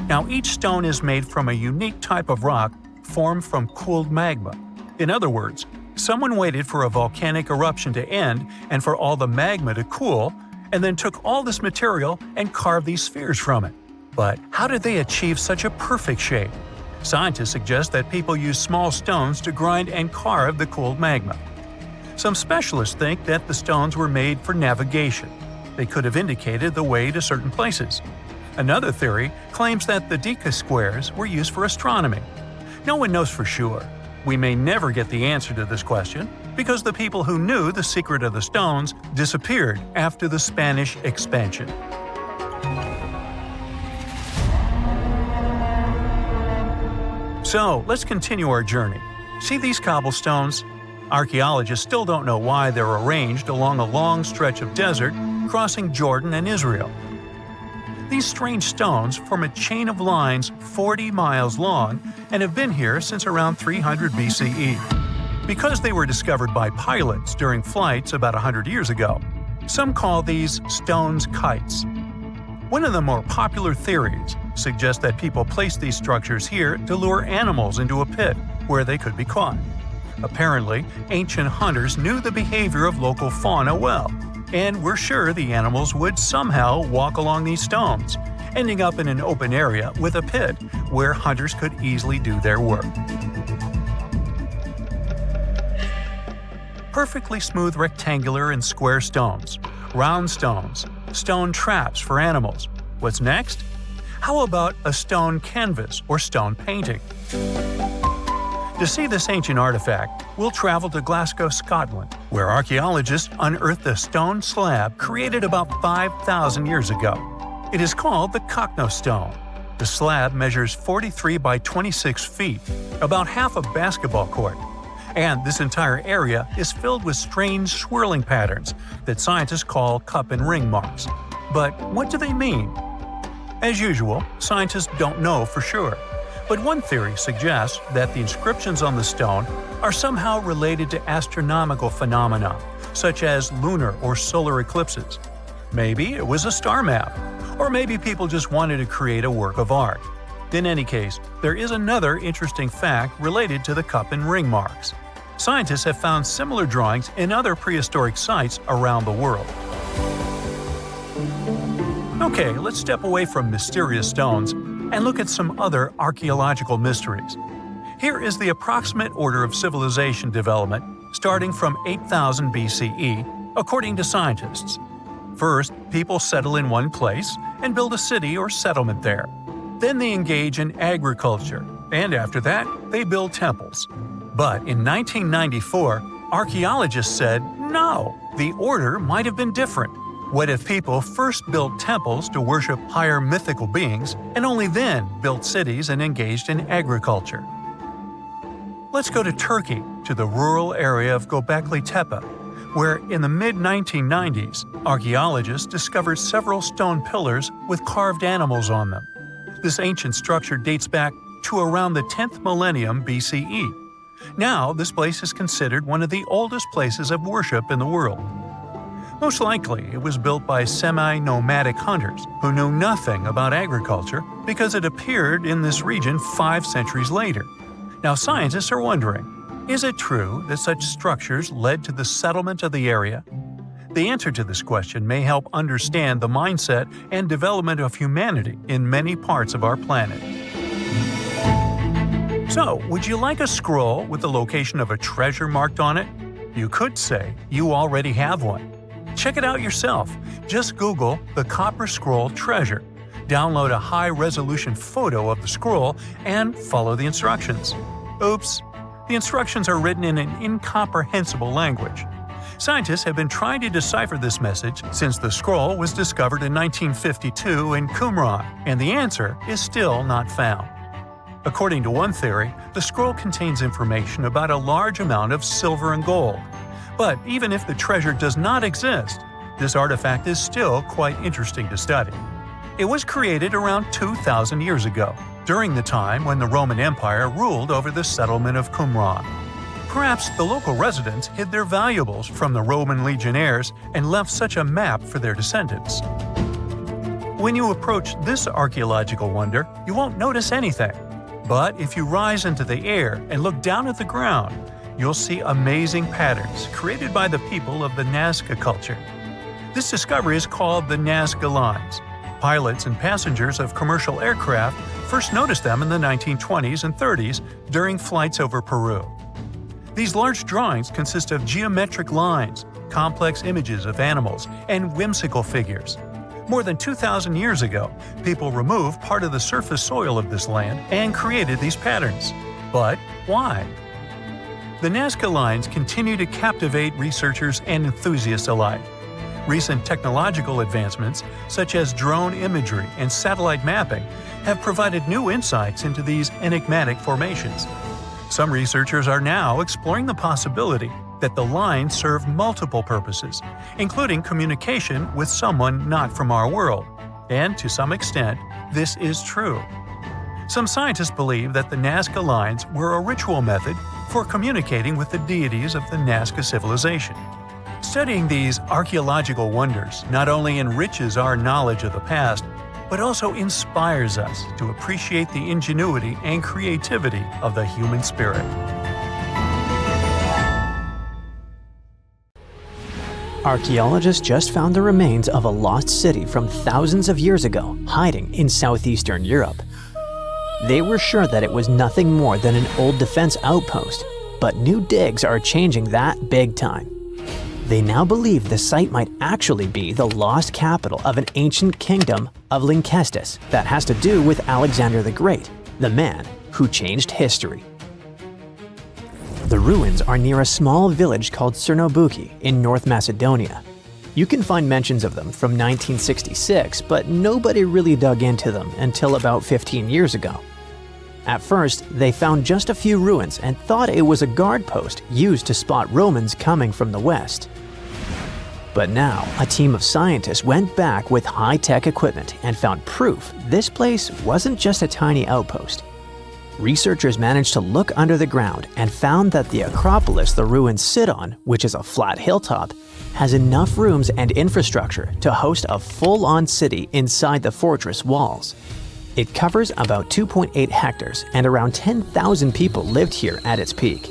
Now, each stone is made from a unique type of rock formed from cooled magma. In other words, someone waited for a volcanic eruption to end and for all the magma to cool, and then took all this material and carved these spheres from it. But how did they achieve such a perfect shape? Scientists suggest that people used small stones to grind and carve the cooled magma. Some specialists think that the stones were made for navigation. They could have indicated the way to certain places. Another theory claims that the deca squares were used for astronomy. No one knows for sure. We may never get the answer to this question because the people who knew the secret of the stones disappeared after the Spanish expansion. So, let's continue our journey. See these cobblestones? Archaeologists still don't know why they're arranged along a long stretch of desert crossing Jordan and Israel. These strange stones form a chain of lines 40 miles long and have been here since around 300 BCE. Because they were discovered by pilots during flights about 100 years ago, some call these stones kites. One of the more popular theories suggests that people placed these structures here to lure animals into a pit where they could be caught. Apparently, ancient hunters knew the behavior of local fauna well, and were sure the animals would somehow walk along these stones, ending up in an open area with a pit where hunters could easily do their work. Perfectly smooth rectangular and square stones, round stones, stone traps for animals. What's next? How about a stone canvas or stone painting? To see this ancient artifact, we'll travel to Glasgow, Scotland, where archaeologists unearthed a stone slab created about 5,000 years ago. It is called the Kokno stone. The slab measures 43 by 26 feet, about half a basketball court. And this entire area is filled with strange swirling patterns that scientists call cup and ring marks. But what do they mean? As usual, scientists don't know for sure. But one theory suggests that the inscriptions on the stone are somehow related to astronomical phenomena, such as lunar or solar eclipses. Maybe it was a star map, or maybe people just wanted to create a work of art. In any case, there is another interesting fact related to the cup and ring marks. Scientists have found similar drawings in other prehistoric sites around the world. Okay, let's step away from mysterious stones and look at some other archaeological mysteries. Here is the approximate order of civilization development starting from 8000 BCE, according to scientists. First, people settle in one place and build a city or settlement there. Then they engage in agriculture, and after that, they build temples. But in 1994, archaeologists said, no, the order might have been different. What if people first built temples to worship higher mythical beings and only then built cities and engaged in agriculture? Let's go to Turkey, to the rural area of Göbekli Tepe, where in the mid-1990s, archaeologists discovered several stone pillars with carved animals on them. This ancient structure dates back to around the 10th millennium BCE. Now, this place is considered one of the oldest places of worship in the world. Most likely, it was built by semi-nomadic hunters who knew nothing about agriculture because it appeared in this region 5 centuries later. Now, scientists are wondering, is it true that such structures led to the settlement of the area? The answer to this question may help understand the mindset and development of humanity in many parts of our planet. So, would you like a scroll with the location of a treasure marked on it? You could say you already have one. Check it out yourself. Just Google the Copper Scroll Treasure. Download a high-resolution photo of the scroll and follow the instructions. Oops! The instructions are written in an incomprehensible language. Scientists have been trying to decipher this message since the scroll was discovered in 1952 in Qumran, and the answer is still not found. According to one theory, the scroll contains information about a large amount of silver and gold. But even if the treasure does not exist, this artifact is still quite interesting to study. It was created around 2,000 years ago, during the time when the Roman Empire ruled over the settlement of Qumran. Perhaps the local residents hid their valuables from the Roman legionnaires and left such a map for their descendants. When you approach this archaeological wonder, you won't notice anything. But if you rise into the air and look down at the ground, you'll see amazing patterns created by the people of the Nazca culture. This discovery is called the Nazca Lines. Pilots and passengers of commercial aircraft first noticed them in the 1920s and 30s during flights over Peru. These large drawings consist of geometric lines, complex images of animals, and whimsical figures. More than 2,000 years ago, people removed part of the surface soil of this land and created these patterns. But why? The Nazca Lines continue to captivate researchers and enthusiasts alike. Recent technological advancements, such as drone imagery and satellite mapping, have provided new insights into these enigmatic formations. Some researchers are now exploring the possibility that the lines serve multiple purposes, including communication with someone not from our world. And to some extent, this is true. Some scientists believe that the Nazca Lines were a ritual method for communicating with the deities of the Nazca civilization. Studying these archaeological wonders not only enriches our knowledge of the past, but also inspires us to appreciate the ingenuity and creativity of the human spirit. Archaeologists just found the remains of a lost city from thousands of years ago, hiding in southeastern Europe. They were sure that it was nothing more than an old defense outpost, but new digs are changing that big time. They now believe the site might actually be the lost capital of an ancient kingdom of Lynkestis that has to do with Alexander the Great, the man who changed history. The ruins are near a small village called Cernobuki in North Macedonia. You can find mentions of them from 1966, but nobody really dug into them until about 15 years ago. At first, they found just a few ruins and thought it was a guard post used to spot Romans coming from the west. But now, a team of scientists went back with high-tech equipment and found proof this place wasn't just a tiny outpost. Researchers managed to look under the ground and found that the Acropolis the ruins sit on, which is a flat hilltop, has enough rooms and infrastructure to host a full-on city inside the fortress walls. It covers about 2.8 hectares and around 10,000 people lived here at its peak.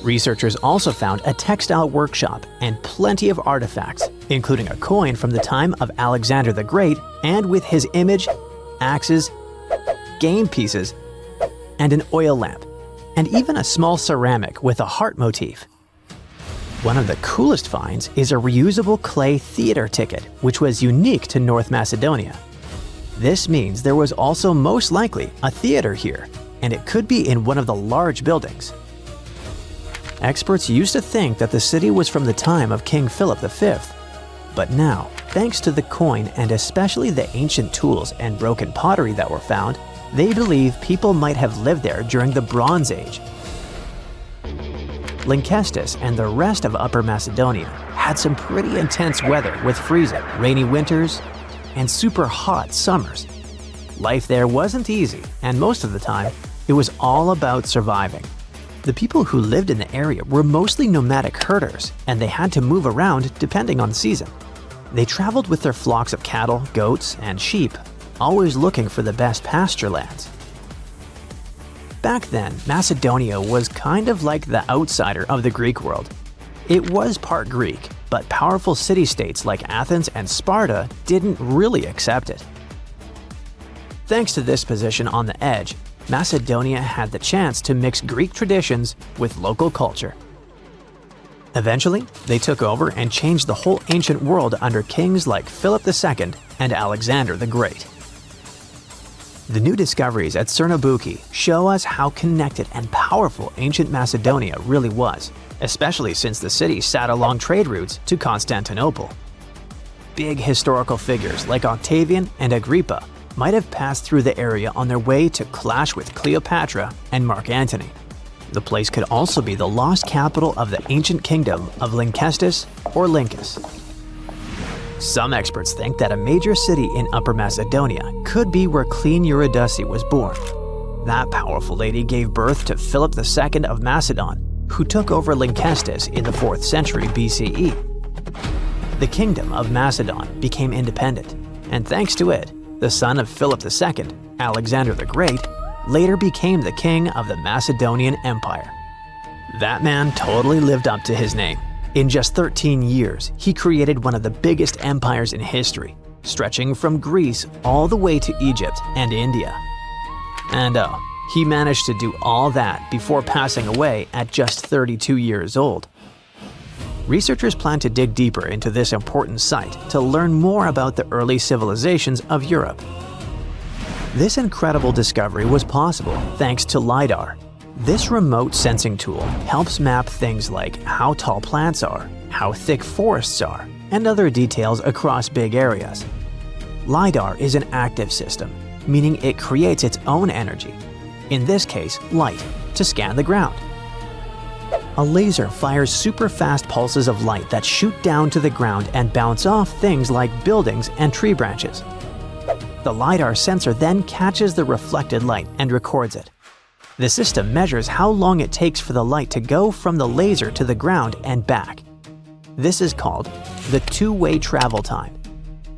Researchers also found a textile workshop and plenty of artifacts, including a coin from the time of Alexander the Great and with his image, axes, game pieces, and an oil lamp, and even a small ceramic with a heart motif. One of the coolest finds is a reusable clay theater ticket, which was unique to North Macedonia. This means there was also most likely a theater here, and it could be in one of the large buildings. Experts used to think that the city was from the time of King Philip V, but now, thanks to the coin and especially the ancient tools and broken pottery that were found, they believe people might have lived there during the Bronze Age. Lynkestis and the rest of Upper Macedonia had some pretty intense weather with freezing, rainy winters, and super hot summers. Life there wasn't easy, and most of the time, it was all about surviving. The people who lived in the area were mostly nomadic herders, and they had to move around depending on the season. They traveled with their flocks of cattle, goats, and sheep, always looking for the best pasture lands. Back then, Macedonia was kind of like the outsider of the Greek world. It was part Greek, but powerful city-states like Athens and Sparta didn't really accept it. Thanks to this position on the edge, Macedonia had the chance to mix Greek traditions with local culture. Eventually, they took over and changed the whole ancient world under kings like Philip II and Alexander the Great. The new discoveries at Cernobuki show us how connected and powerful ancient Macedonia really was, especially since the city sat along trade routes to Constantinople. Big historical figures like Octavian and Agrippa might have passed through the area on their way to clash with Cleopatra and Mark Antony. The place could also be the lost capital of the ancient kingdom of Lynkestis or Lyncus. Some experts think that a major city in Upper Macedonia could be where Queen Eurydice was born. That powerful lady gave birth to Philip II of Macedon, who took over Lynkestis in the 4th century BCE. The kingdom of Macedon became independent, and thanks to it, the son of Philip II, Alexander the Great, later became the king of the Macedonian Empire. That man totally lived up to his name. In just 13 years, he created one of the biggest empires in history, stretching from Greece all the way to Egypt and India. And he managed to do all that before passing away at just 32 years old. Researchers plan to dig deeper into this important site to learn more about the early civilizations of Europe. This incredible discovery was possible thanks to LiDAR. This remote sensing tool helps map things like how tall plants are, how thick forests are, and other details across big areas. LiDAR is an active system, meaning it creates its own energy, in this case light, to scan the ground. A laser fires super fast pulses of light that shoot down to the ground and bounce off things like buildings and tree branches. The LiDAR sensor then catches the reflected light and records it. The system measures how long it takes for the light to go from the laser to the ground and back. This is called the two-way travel time.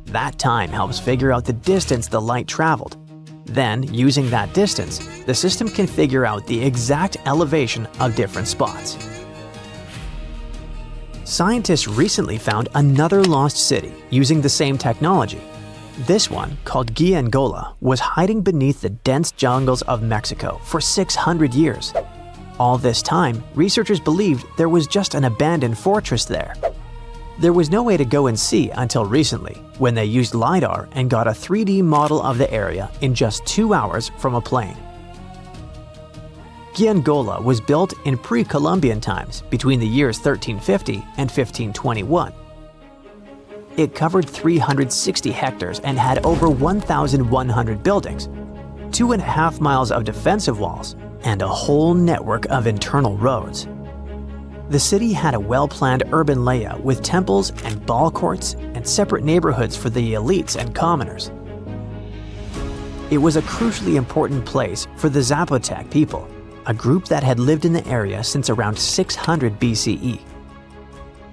That time helps figure out the distance the light traveled. Then, using that distance, the system can figure out the exact elevation of different spots. Scientists recently found another lost city using the same technology. This one, called Giangola, was hiding beneath the dense jungles of Mexico for 600 years. All this time, researchers believed there was just an abandoned fortress there. There was no way to go and see until recently, when they used LiDAR and got a 3D model of the area in just 2 hours from a plane. Giangola was built in pre-Columbian times between the years 1350 and 1521. It covered 360 hectares and had over 1,100 buildings, 2.5 miles of defensive walls, and a whole network of internal roads. The city had a well-planned urban layout with temples and ball courts and separate neighborhoods for the elites and commoners. It was a crucially important place for the Zapotec people, a group that had lived in the area since around 600 BCE.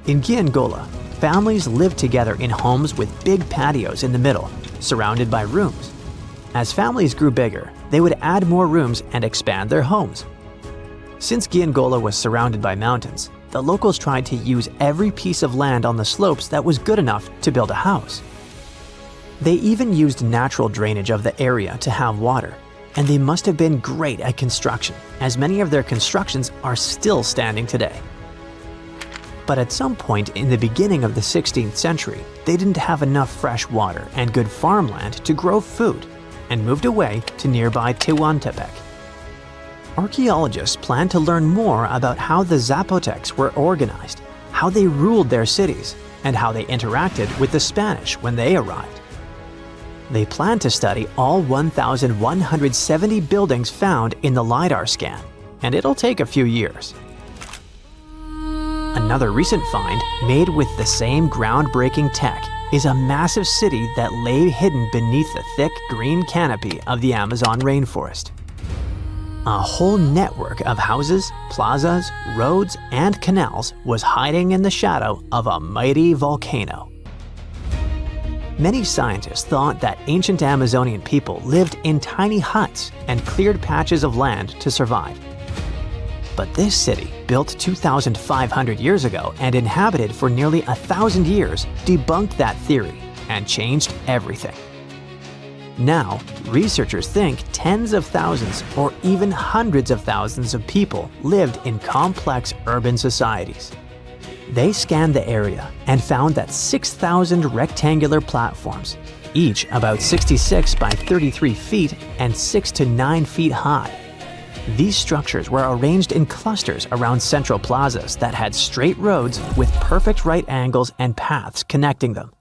In Giangola, families lived together in homes with big patios in the middle, surrounded by rooms. As families grew bigger, they would add more rooms and expand their homes. Since Giangola was surrounded by mountains, the locals tried to use every piece of land on the slopes that was good enough to build a house. They even used natural drainage of the area to have water, and they must have been great at construction, as many of their constructions are still standing today. But at some point in the beginning of the 16th century, they didn't have enough fresh water and good farmland to grow food, and moved away to nearby Tehuantepec. Archaeologists plan to learn more about how the Zapotecs were organized, how they ruled their cities, and how they interacted with the Spanish when they arrived. They plan to study all 1,170 buildings found in the LiDAR scan, and it'll take a few years. Another recent find, made with the same groundbreaking tech, is a massive city that lay hidden beneath the thick green canopy of the Amazon rainforest. A whole network of houses, plazas, roads, and canals was hiding in the shadow of a mighty volcano. Many scientists thought that ancient Amazonian people lived in tiny huts and cleared patches of land to survive. But this city, built 2,500 years ago and inhabited for nearly 1,000 years, debunked that theory and changed everything. Now, researchers think tens of thousands or even hundreds of thousands of people lived in complex urban societies. They scanned the area and found that 6,000 rectangular platforms, each about 66 by 33 feet and 6 to 9 feet high. These structures were arranged in clusters around central plazas that had straight roads with perfect right angles and paths connecting them.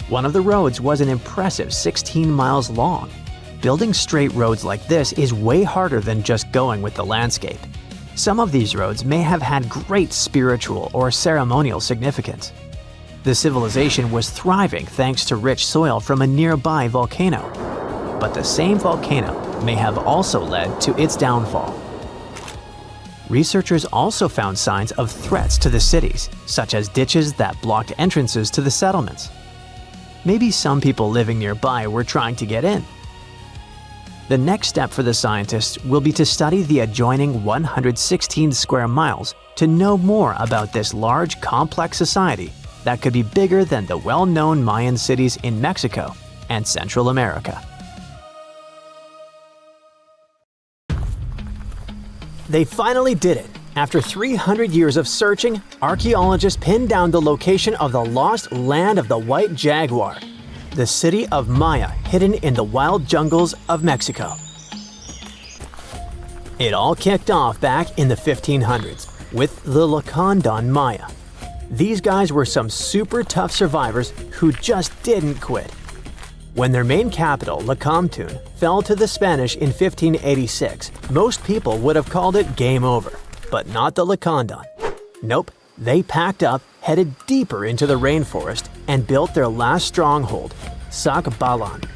One of the roads was an impressive 16 miles long. Building straight roads like this is way harder than just going with the landscape. Some of these roads may have had great spiritual or ceremonial significance. The civilization was thriving thanks to rich soil from a nearby volcano. But the same volcano may have also led to its downfall. Researchers also found signs of threats to the cities, such as ditches that blocked entrances to the settlements. Maybe some people living nearby were trying to get in. The next step for the scientists will be to study the adjoining 116 square miles to know more about this large, complex society that could be bigger than the well-known Mayan cities in Mexico and Central America. They finally did it. After 300 years of searching, archaeologists pinned down the location of the lost land of the White Jaguar, the city of Maya hidden in the wild jungles of Mexico. It all kicked off back in the 1500s with the Lacandon Maya. These guys were some super tough survivors who just didn't quit. When their main capital, Lacamtun, fell to the Spanish in 1586, most people would have called it game over. But not the Lacandon. Nope, they packed up, headed deeper into the rainforest, and built their last stronghold, Sacbalan.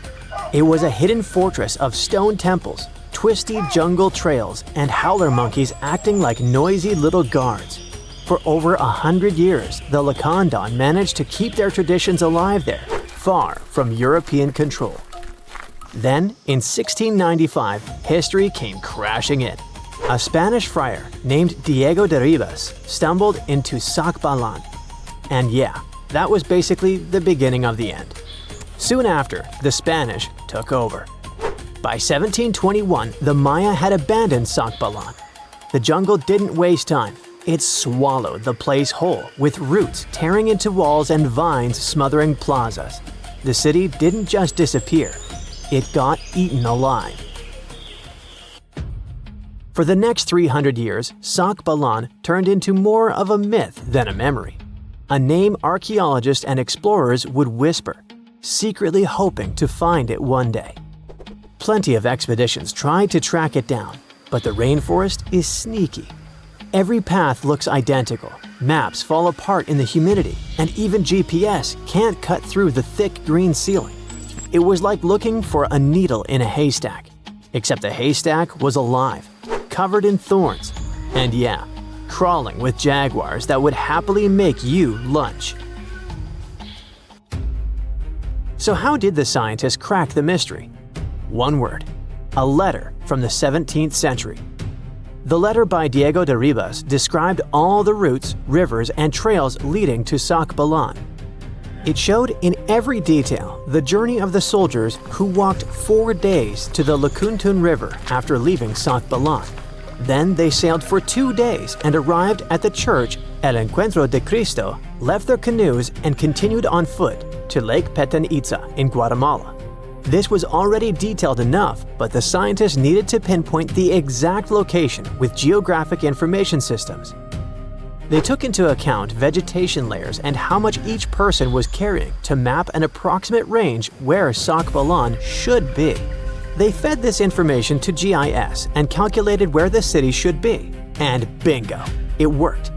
It was a hidden fortress of stone temples, twisty jungle trails, and howler monkeys acting like noisy little guards. For over 100 years, the Lacandon managed to keep their traditions alive there, far from European control. Then, in 1695, history came crashing in. A Spanish friar named Diego de Ribas stumbled into Sacbalan. And yeah, that was basically the beginning of the end. Soon after, the Spanish took over. By 1721, the Maya had abandoned Sacbalan. The jungle didn't waste time. It swallowed the place whole, with roots tearing into walls and vines smothering plazas. The city didn't just disappear, it got eaten alive. For the next 300 years, Sacbalan turned into more of a myth than a memory. a name archaeologists and explorers would whisper, secretly hoping to find it one day. Plenty of expeditions tried to track it down, but the rainforest is sneaky. Every path looks identical, maps fall apart in the humidity, and even GPS can't cut through the thick green ceiling. It was like looking for a needle in a haystack, except the haystack was alive, covered in thorns, and yeah, crawling with jaguars that would happily make you lunch. So how did the scientists crack the mystery? One word: a letter from the 17th century. The letter by Diego de Ribas described all the routes, rivers, and trails leading to Sacbalan. It showed in every detail the journey of the soldiers who walked 4 days to the Lakuntun River after leaving Sacbalan. Then they sailed for 2 days and arrived at the church El Encuentro de Cristo, left their canoes, and continued on foot to Lake Petén Itzá in Guatemala. This was already detailed enough, but the scientists needed to pinpoint the exact location with geographic information systems. They took into account vegetation layers and how much each person was carrying to map an approximate range where Sacbalan should be. They fed this information to GIS and calculated where the city should be. And bingo, it worked.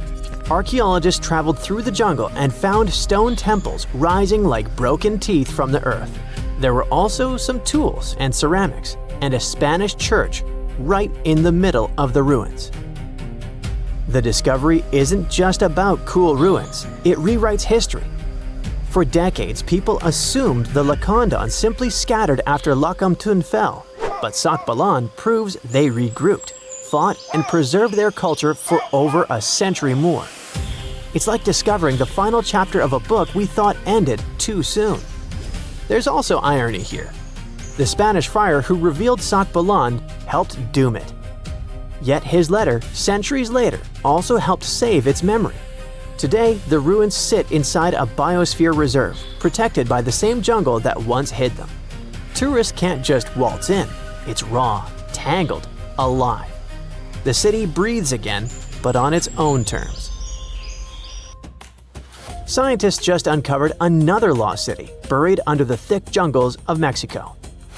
Archaeologists traveled through the jungle and found stone temples rising like broken teeth from the earth. There were also some tools and ceramics, and a Spanish church right in the middle of the ruins. The discovery isn't just about cool ruins, it rewrites history. For decades, people assumed the Lacandons simply scattered after Lakamtun fell, but Sacbalan proves they regrouped, fought, and preserved their culture for over a century more. It's like discovering the final chapter of a book we thought ended too soon. There's also irony here. The Spanish friar who revealed Sacbalan helped doom it. Yet his letter, centuries later, also helped save its memory. Today, the ruins sit inside a biosphere reserve, protected by the same jungle that once hid them. Tourists can't just waltz in. It's raw, tangled, alive. The city breathes again, but on its own terms. Scientists just uncovered another lost city, buried under the thick jungles of Mexico.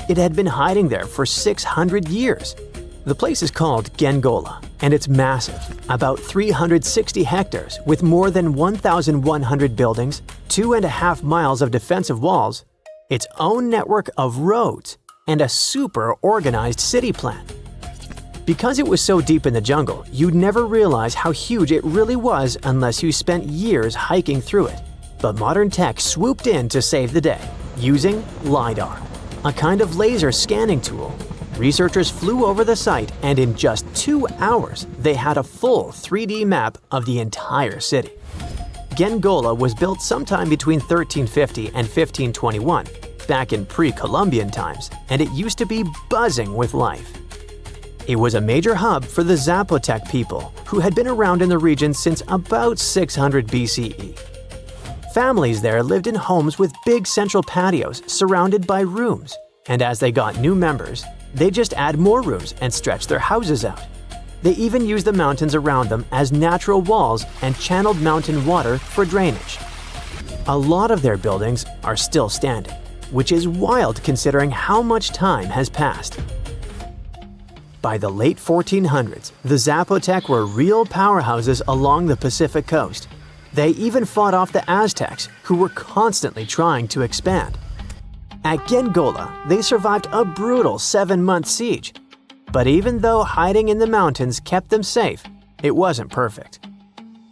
It had been hiding there for 600 years. The place is called Gengola, and it's massive, about 360 hectares with more than 1,100 buildings, 2.5 miles of defensive walls, its own network of roads, and a super organized city plan. Because it was so deep in the jungle, you'd never realize how huge it really was unless you spent years hiking through it. But modern tech swooped in to save the day, using LiDAR, a kind of laser scanning tool. Researchers flew over the site, and in just 2 hours, they had a full 3D map of the entire city. Gengola was built sometime between 1350 and 1521, back in pre-Columbian times, and it used to be buzzing with life. It was a major hub for the Zapotec people, who had been around in the region since about 600 BCE. Families there lived in homes with big central patios surrounded by rooms, and as they got new members, they just add more rooms and stretch their houses out. They even used the mountains around them as natural walls and channeled mountain water for drainage. A lot of their buildings are still standing, which is wild considering how much time has passed. By the late 1400s, the Zapotec were real powerhouses along the Pacific coast. They even fought off the Aztecs, who were constantly trying to expand. At Gengola, they survived a brutal 7-month siege. But even though hiding in the mountains kept them safe, it wasn't perfect.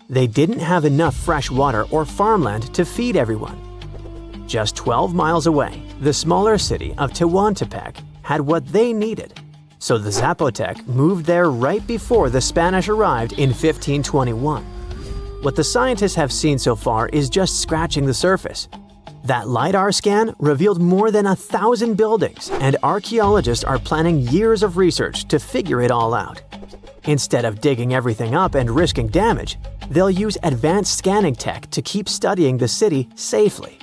They didn't have enough fresh water or farmland to feed everyone. Just 12 miles away, the smaller city of Tehuantepec had what they needed. So the Zapotec moved there right before the Spanish arrived in 1521. What the scientists have seen so far is just scratching the surface. That LiDAR scan revealed more than 1,000 buildings, and archaeologists are planning years of research to figure it all out. Instead of digging everything up and risking damage, they'll use advanced scanning tech to keep studying the city safely.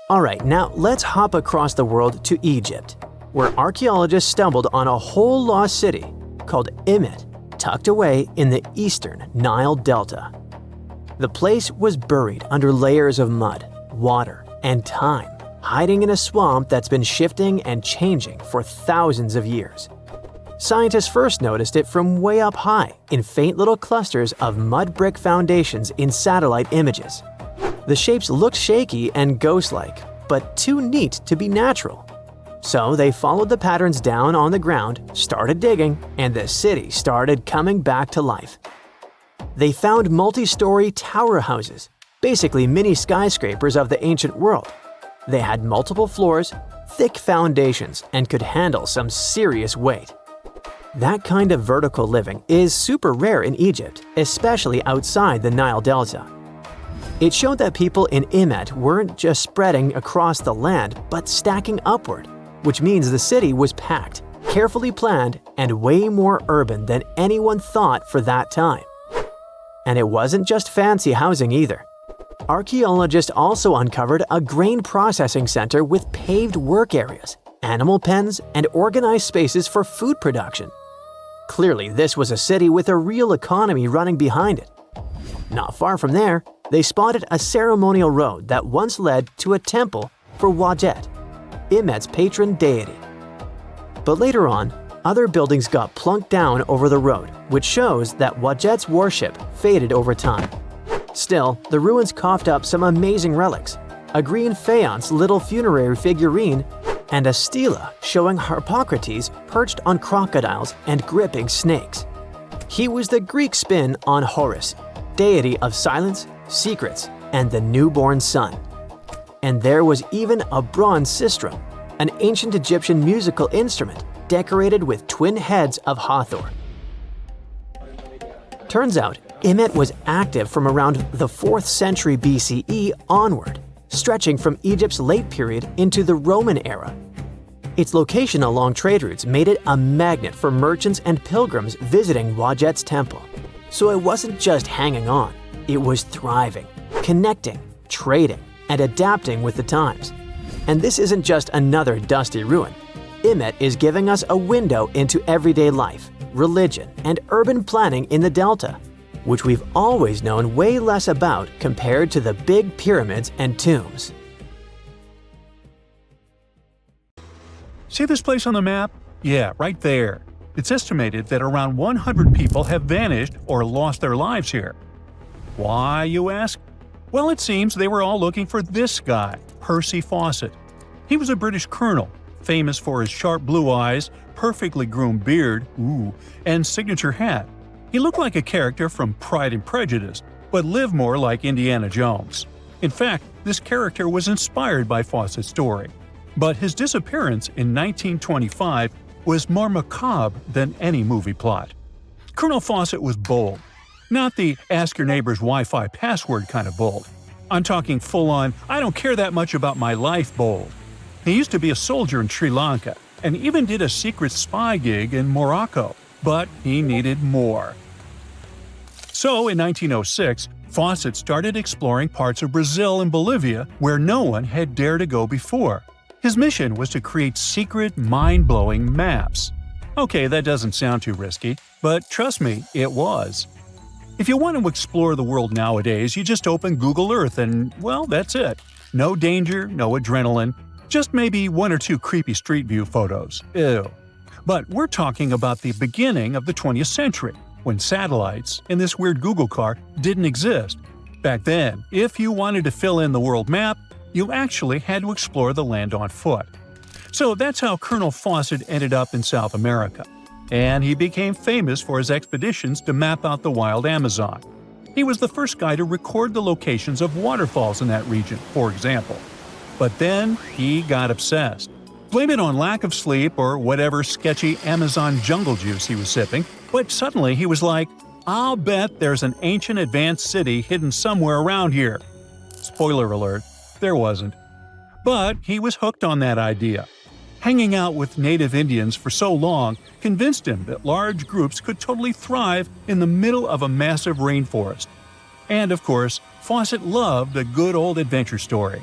Alright, now let's hop across the world to Egypt, where archaeologists stumbled on a whole lost city called Imet, tucked away in the eastern Nile Delta. The place was buried under layers of mud, water, and time, hiding in a swamp that's been shifting and changing for thousands of years. Scientists first noticed it from way up high in faint little clusters of mud brick foundations in satellite images. The shapes looked shaky and ghost-like, but too neat to be natural. So they followed the patterns down on the ground, started digging, and the city started coming back to life. They found multi-story tower houses, basically mini skyscrapers of the ancient world. They had multiple floors, thick foundations, and could handle some serious weight. That kind of vertical living is super rare in Egypt, especially outside the Nile Delta. It showed that people in Imet weren't just spreading across the land, but stacking upward, which means the city was packed, carefully planned, and way more urban than anyone thought for that time. And it wasn't just fancy housing either. Archaeologists also uncovered a grain processing center with paved work areas, animal pens, and organized spaces for food production. Clearly, this was a city with a real economy running behind it. Not far from there, they spotted a ceremonial road that once led to a temple for Wadjet, Imet's patron deity. But later on, other buildings got plunked down over the road, which shows that Wadjet's worship faded over time. Still, the ruins coughed up some amazing relics, a green faience little funerary figurine, and a stela showing Harpocrates perched on crocodiles and gripping snakes. He was the Greek spin on Horus, deity of silence, secrets, and the newborn sun. And there was even a bronze sistrum, an ancient Egyptian musical instrument decorated with twin heads of Hathor. Turns out, Imet was active from around the 4th century BCE onward, stretching from Egypt's late period into the Roman era. Its location along trade routes made it a magnet for merchants and pilgrims visiting Wadjet's temple. So it wasn't just hanging on, it was thriving, connecting, trading, and adapting with the times. And this isn't just another dusty ruin. Imet is giving us a window into everyday life, religion, and urban planning in the Delta, which we've always known way less about compared to the big pyramids and tombs. See this place on the map? Yeah, right there. It's estimated that around 100 people have vanished or lost their lives here. Why, you ask? Well, it seems they were all looking for this guy, Percy Fawcett. He was a British colonel, famous for his sharp blue eyes, perfectly groomed beard, and signature hat. He looked like a character from Pride and Prejudice, but lived more like Indiana Jones. In fact, this character was inspired by Fawcett's story. But his disappearance in 1925 was more macabre than any movie plot. Colonel Fawcett was bold. Not the ask-your-neighbor's Wi-Fi password kind of bold. I'm talking full-on, I don't care that much about my life bold. He used to be a soldier in Sri Lanka and even did a secret spy gig in Morocco, but he needed more. So in 1906, Fawcett started exploring parts of Brazil and Bolivia where no one had dared to go before. His mission was to create secret, mind-blowing maps. Okay, that doesn't sound too risky, but trust me, it was. If you want to explore the world nowadays, you just open Google Earth and, well, that's it. No danger, no adrenaline, just maybe one or two creepy street view photos. Ew. But we're talking about the beginning of the 20th century, when satellites, and this weird Google car, didn't exist. Back then, if you wanted to fill in the world map, you actually had to explore the land on foot. So that's how Colonel Fawcett ended up in South America. And he became famous for his expeditions to map out the wild Amazon. He was the first guy to record the locations of waterfalls in that region, for example. But then he got obsessed. Blame it on lack of sleep or whatever sketchy Amazon jungle juice he was sipping, but suddenly he was like, I'll bet there's an ancient advanced city hidden somewhere around here. Spoiler alert, there wasn't. But he was hooked on that idea. Hanging out with native Indians for so long convinced him that large groups could totally thrive in the middle of a massive rainforest. And of course, Fawcett loved a good old adventure story,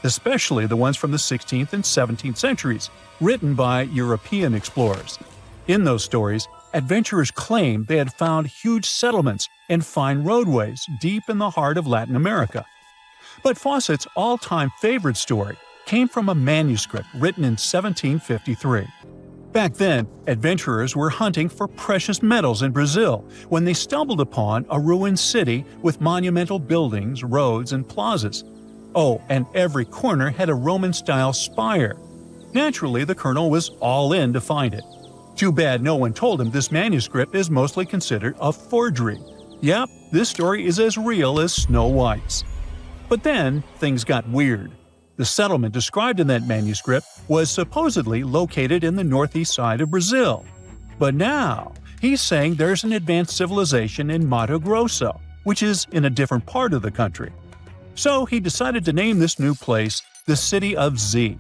especially the ones from the 16th and 17th centuries, written by European explorers. In those stories, adventurers claimed they had found huge settlements and fine roadways deep in the heart of Latin America. But Faucet's all-time favorite story came from a manuscript written in 1753. Back then, adventurers were hunting for precious metals in Brazil when they stumbled upon a ruined city with monumental buildings, roads, and plazas. Oh, and every corner had a Roman-style spire. Naturally, the colonel was all in to find it. Too bad no one told him this manuscript is mostly considered a forgery. Yep, this story is as real as Snow White's. But then, things got weird. The settlement described in that manuscript was supposedly located in the northeast side of Brazil. But now, he's saying there's an advanced civilization in Mato Grosso, which is in a different part of the country. So he decided to name this new place the City of Z.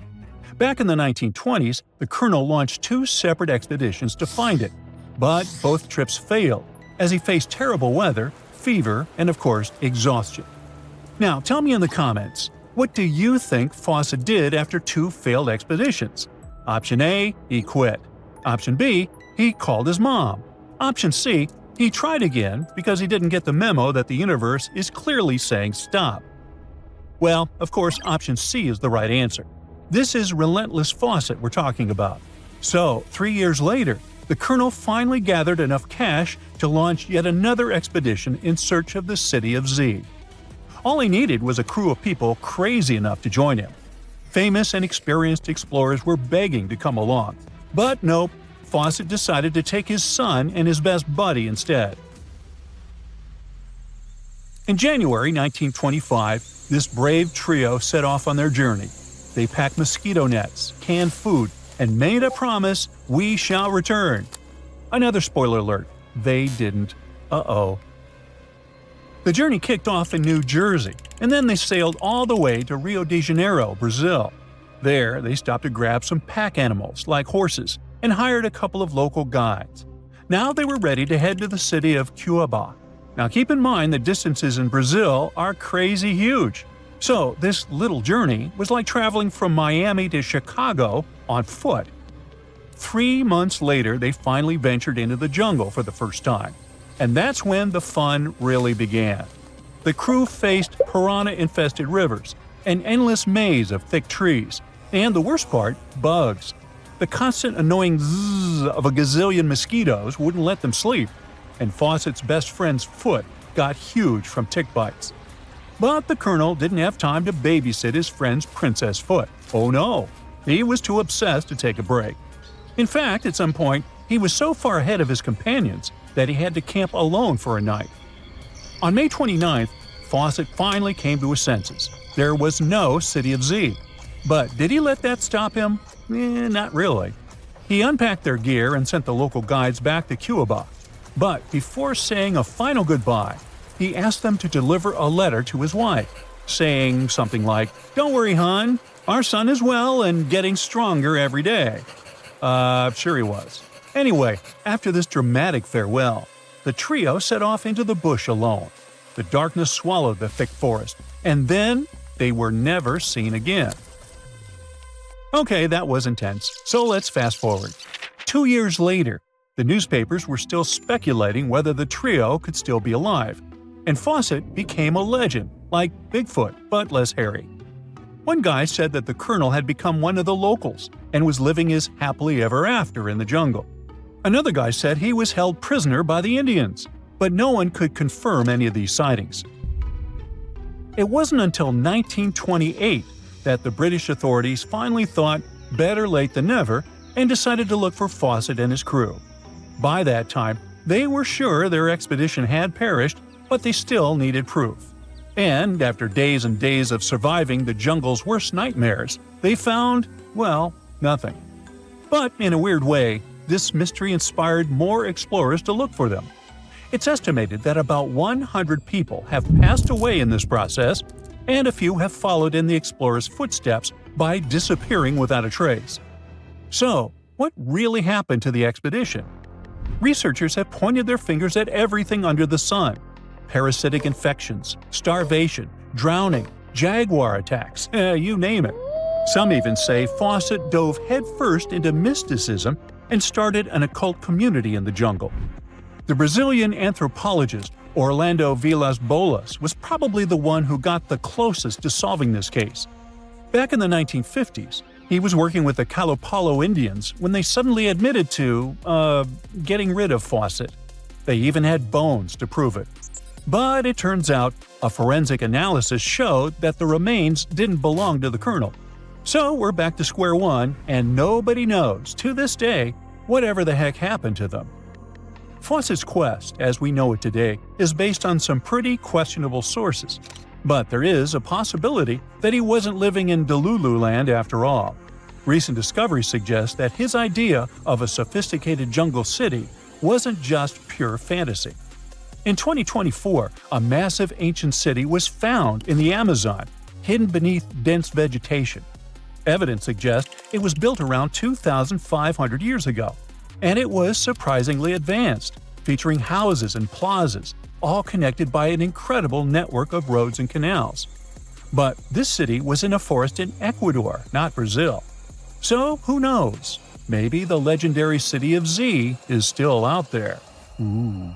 Back in the 1920s, the colonel launched 2 separate expeditions to find it, but both trips failed, as he faced terrible weather, fever, and of course, exhaustion. Now, tell me in the comments, what do you think Faucet did after 2 failed expeditions? Option A, he quit. Option B, he called his mom. Option C, he tried again because he didn't get the memo that the universe is clearly saying stop. Well, of course, option C is the right answer. This is relentless Faucet we're talking about. So, 3 years later, the colonel finally gathered enough cash to launch yet another expedition in search of the City of Z. All he needed was a crew of people crazy enough to join him. Famous and experienced explorers were begging to come along. But nope, Faucet decided to take his son and his best buddy instead. In January 1925, this brave trio set off on their journey. They packed mosquito nets, canned food, and made a promise, "We shall return." Another spoiler alert, they didn't. Uh-oh. The journey kicked off in New Jersey, and then they sailed all the way to Rio de Janeiro, Brazil. There, they stopped to grab some pack animals, like horses, and hired a couple of local guides. Now they were ready to head to the city of Cuiabá. Now keep in mind the distances in Brazil are crazy huge. So this little journey was like traveling from Miami to Chicago on foot. 3 months later, they finally ventured into the jungle for the first time. And that's when the fun really began. The crew faced piranha-infested rivers, an endless maze of thick trees, and the worst part, bugs. The constant annoying zzz of a gazillion mosquitoes wouldn't let them sleep, and Faucet's best friend's foot got huge from tick bites. But the colonel didn't have time to babysit his friend's princess foot. Oh no, he was too obsessed to take a break. In fact, at some point, he was so far ahead of his companions that he had to camp alone for a night. On May 29th, Faucet finally came to his senses. There was no City of Z. But did he let that stop him? Not really. He unpacked their gear and sent the local guides back to Cuiabá. But before saying a final goodbye, he asked them to deliver a letter to his wife, saying something like, "Don't worry, hon, our son is well and getting stronger every day." Sure he was. Anyway, after this dramatic farewell, the trio set off into the bush alone. The darkness swallowed the thick forest, and then they were never seen again. Okay, that was intense, so let's fast forward. 2 years later, the newspapers were still speculating whether the trio could still be alive, and Faucet became a legend, like Bigfoot, but less hairy. One guy said that the colonel had become one of the locals and was living his happily ever after in the jungle. Another guy said he was held prisoner by the Indians, but no one could confirm any of these sightings. It wasn't until 1928 that the British authorities finally thought better late than never and decided to look for Faucet and his crew. By that time, they were sure their expedition had perished, but they still needed proof. And after days and days of surviving the jungle's worst nightmares, they found, well, nothing. But in a weird way, this mystery inspired more explorers to look for them. It's estimated that about 100 people have passed away in this process, and a few have followed in the explorers' footsteps by disappearing without a trace. So, what really happened to the expedition? Researchers have pointed their fingers at everything under the sun: parasitic infections, starvation, drowning, jaguar attacks, you name it. Some even say Faucet dove headfirst into mysticism and started an occult community in the jungle. The Brazilian anthropologist Orlando Vilas-Boas was probably the one who got the closest to solving this case. Back in the 1950s, he was working with the Kalapalo Indians when they suddenly admitted to, getting rid of Faucet. They even had bones to prove it. But it turns out a forensic analysis showed that the remains didn't belong to the colonel. So we're back to square one, and nobody knows, to this day, whatever the heck happened to them. Faucet's quest, as we know it today, is based on some pretty questionable sources. But there is a possibility that he wasn't living in Delulu land after all. Recent discoveries suggest that his idea of a sophisticated jungle city wasn't just pure fantasy. In 2024, a massive ancient city was found in the Amazon, hidden beneath dense vegetation. Evidence suggests it was built around 2,500 years ago, and it was surprisingly advanced, featuring houses and plazas, all connected by an incredible network of roads and canals. But this city was in a forest in Ecuador, not Brazil. So who knows? Maybe the legendary city of Z is still out there. Ooh.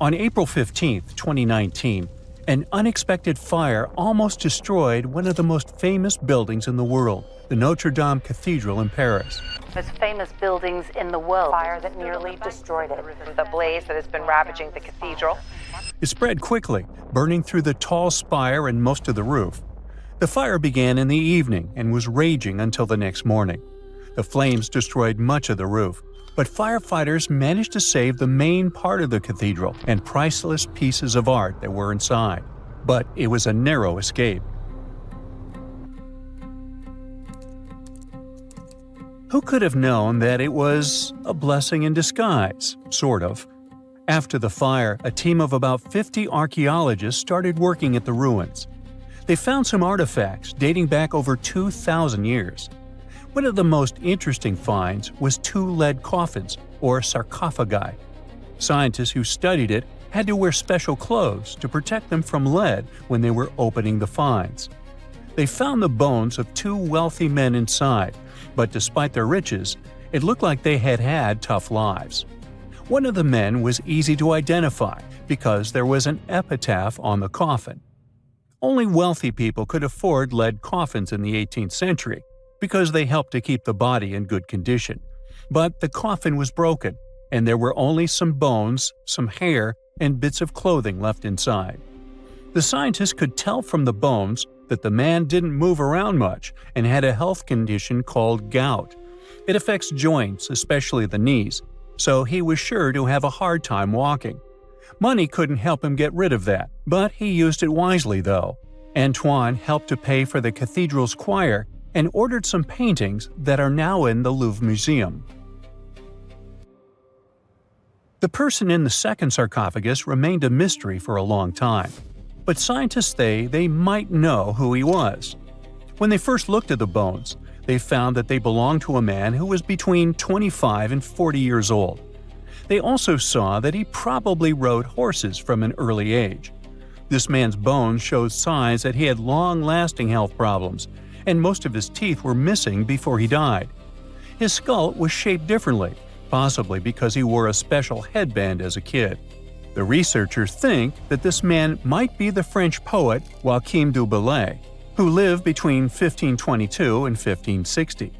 On April 15, 2019, an unexpected fire almost destroyed one of the most famous buildings in the world, the Notre Dame Cathedral in Paris. Most famous buildings in the world. Fire that nearly destroyed it. The blaze that has been ravaging the cathedral. It spread quickly, burning through the tall spire and most of the roof. The fire began in the evening and was raging until the next morning. The flames destroyed much of the roof, but firefighters managed to save the main part of the cathedral and priceless pieces of art that were inside. But it was a narrow escape. Who could have known that it was a blessing in disguise, sort of? After the fire, a team of about 50 archaeologists started working at the ruins. They found some artifacts dating back over 2,000 years. One of the most interesting finds was 2 lead coffins, or sarcophagi. Scientists who studied it had to wear special clothes to protect them from lead when they were opening the finds. They found the bones of 2 wealthy men inside, but despite their riches, it looked like they had had tough lives. One of the men was easy to identify because there was an epitaph on the coffin. Only wealthy people could afford lead coffins in the 18th century, because they helped to keep the body in good condition. But the coffin was broken, and there were only some bones, some hair, and bits of clothing left inside. The scientists could tell from the bones that the man didn't move around much and had a health condition called gout. It affects joints, especially the knees, so he was sure to have a hard time walking. Money couldn't help him get rid of that, but he used it wisely though. Antoine helped to pay for the cathedral's choir and ordered some paintings that are now in the Louvre Museum. The person in the second sarcophagus remained a mystery for a long time, but scientists say they might know who he was. When they first looked at the bones, they found that they belonged to a man who was between 25 and 40 years old. They also saw that he probably rode horses from an early age. This man's bones showed signs that he had long-lasting health problems, and most of his teeth were missing before he died. His skull was shaped differently, possibly because he wore a special headband as a kid. The researchers think that this man might be the French poet Joachim du Bellay, who lived between 1522 and 1560.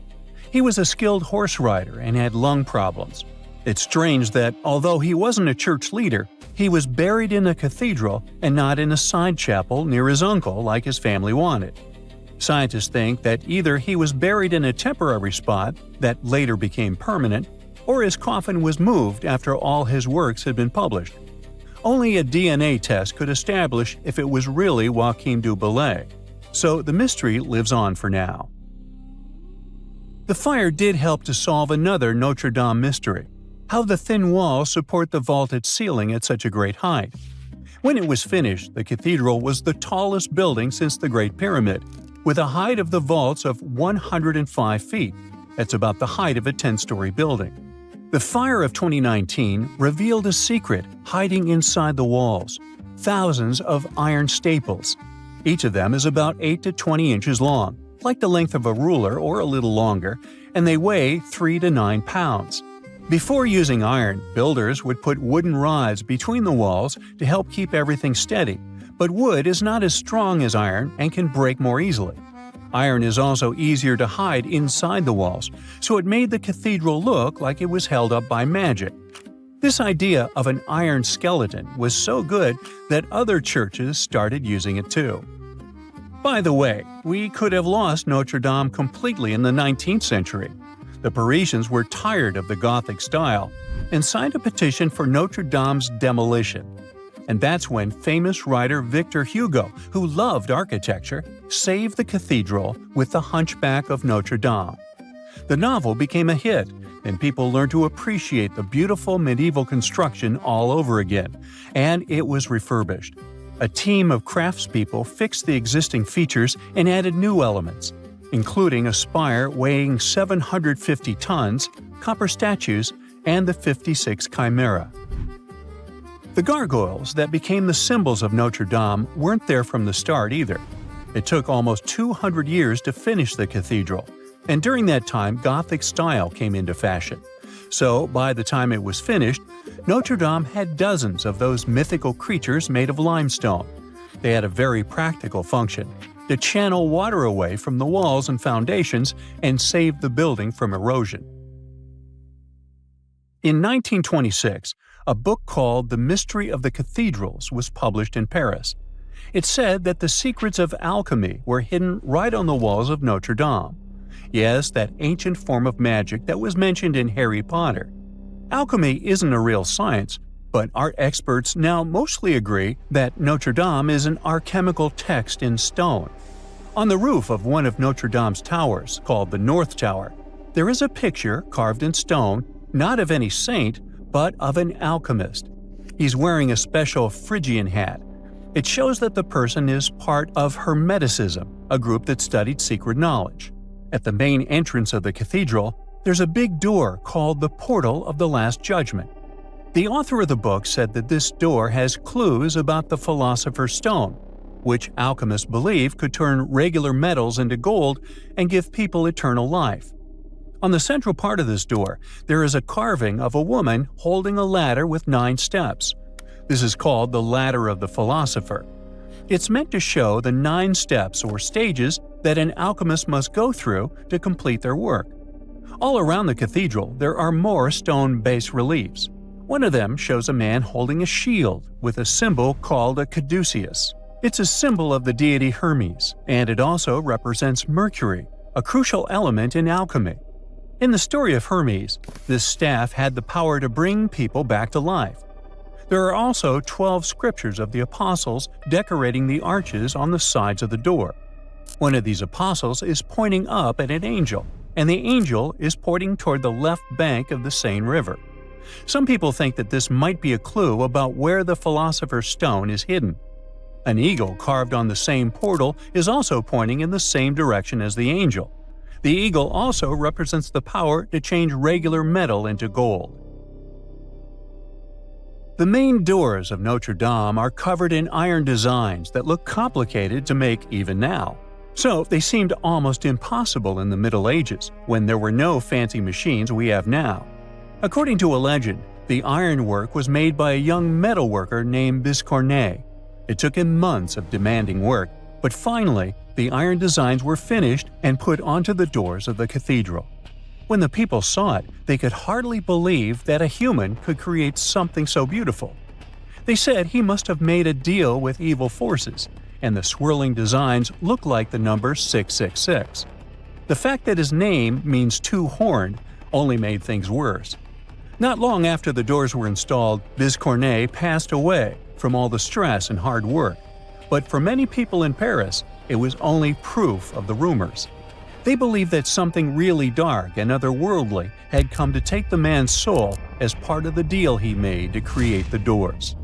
He was a skilled horse rider and had lung problems. It's strange that, although he wasn't a church leader, he was buried in a cathedral and not in a side chapel near his uncle like his family wanted. Scientists think that either he was buried in a temporary spot that later became permanent, or his coffin was moved after all his works had been published. Only a DNA test could establish if it was really Joachim du Bellay, so the mystery lives on for now. The fire did help to solve another Notre Dame mystery: how the thin walls support the vaulted ceiling at such a great height. When it was finished, the cathedral was the tallest building since the Great Pyramid, with a height of the vaults of 105 feet. That's about the height of a 10-story building. The fire of 2019 revealed a secret hiding inside the walls: thousands of iron staples. Each of them is about 8 to 20 inches long. like the length of a ruler or a little longer, and they weigh 3 to 9 pounds. Before using iron, builders would put wooden rods between the walls to help keep everything steady, but wood is not as strong as iron and can break more easily. Iron is also easier to hide inside the walls, so it made the cathedral look like it was held up by magic. This idea of an iron skeleton was so good that other churches started using it too. By the way, we could have lost Notre Dame completely in the 19th century. The Parisians were tired of the Gothic style and signed a petition for Notre Dame's demolition. And that's when famous writer Victor Hugo, who loved architecture, saved the cathedral with The Hunchback of Notre Dame. The novel became a hit, and people learned to appreciate the beautiful medieval construction all over again, and it was refurbished. A team of craftspeople fixed the existing features and added new elements, including a spire weighing 750 tons, copper statues, and the 56 chimera. The gargoyles that became the symbols of Notre Dame weren't there from the start either. It took almost 200 years to finish the cathedral, and during that time Gothic style came into fashion. So, by the time it was finished, Notre Dame had dozens of those mythical creatures made of limestone. They had a very practical function: to channel water away from the walls and foundations and save the building from erosion. In 1926, a book called The Mystery of the Cathedrals was published in Paris. It said that the secrets of alchemy were hidden right on the walls of Notre Dame. Yes, that ancient form of magic that was mentioned in Harry Potter. Alchemy isn't a real science, but art experts now mostly agree that Notre Dame is an alchemical text in stone. On the roof of one of Notre Dame's towers, called the North Tower, there is a picture carved in stone, not of any saint, but of an alchemist. He's wearing a special Phrygian hat. It shows that the person is part of Hermeticism, a group that studied secret knowledge. At the main entrance of the cathedral, there's a big door called the Portal of the Last Judgment. The author of the book said that this door has clues about the Philosopher's Stone, which alchemists believe could turn regular metals into gold and give people eternal life. On the central part of this door, there is a carving of a woman holding a ladder with 9 steps. This is called the Ladder of the Philosopher. It's meant to show the 9 steps or stages that an alchemist must go through to complete their work. All around the cathedral, there are more stone bas-reliefs. One of them shows a man holding a shield with a symbol called a caduceus. It's a symbol of the deity Hermes, and it also represents Mercury, a crucial element in alchemy. In the story of Hermes, this staff had the power to bring people back to life. There are also 12 scriptures of the apostles decorating the arches on the sides of the door. One of these apostles is pointing up at an angel, and the angel is pointing toward the left bank of the Seine River. Some people think that this might be a clue about where the Philosopher's Stone is hidden. An eagle carved on the same portal is also pointing in the same direction as the angel. The eagle also represents the power to change regular metal into gold. The main doors of Notre Dame are covered in iron designs that look complicated to make even now. So they seemed almost impossible in the Middle Ages, when there were no fancy machines we have now. According to a legend, the ironwork was made by a young metalworker named Biscornet. It took him months of demanding work, but finally, the iron designs were finished and put onto the doors of the cathedral. When the people saw it, they could hardly believe that a human could create something so beautiful. They said he must have made a deal with evil forces, and the swirling designs looked like the number 666. The fact that his name means two-horned only made things worse. Not long after the doors were installed, Biscornet passed away from all the stress and hard work. But for many people in Paris, it was only proof of the rumors. They believed that something really dark and otherworldly had come to take the man's soul as part of the deal he made to create the doors.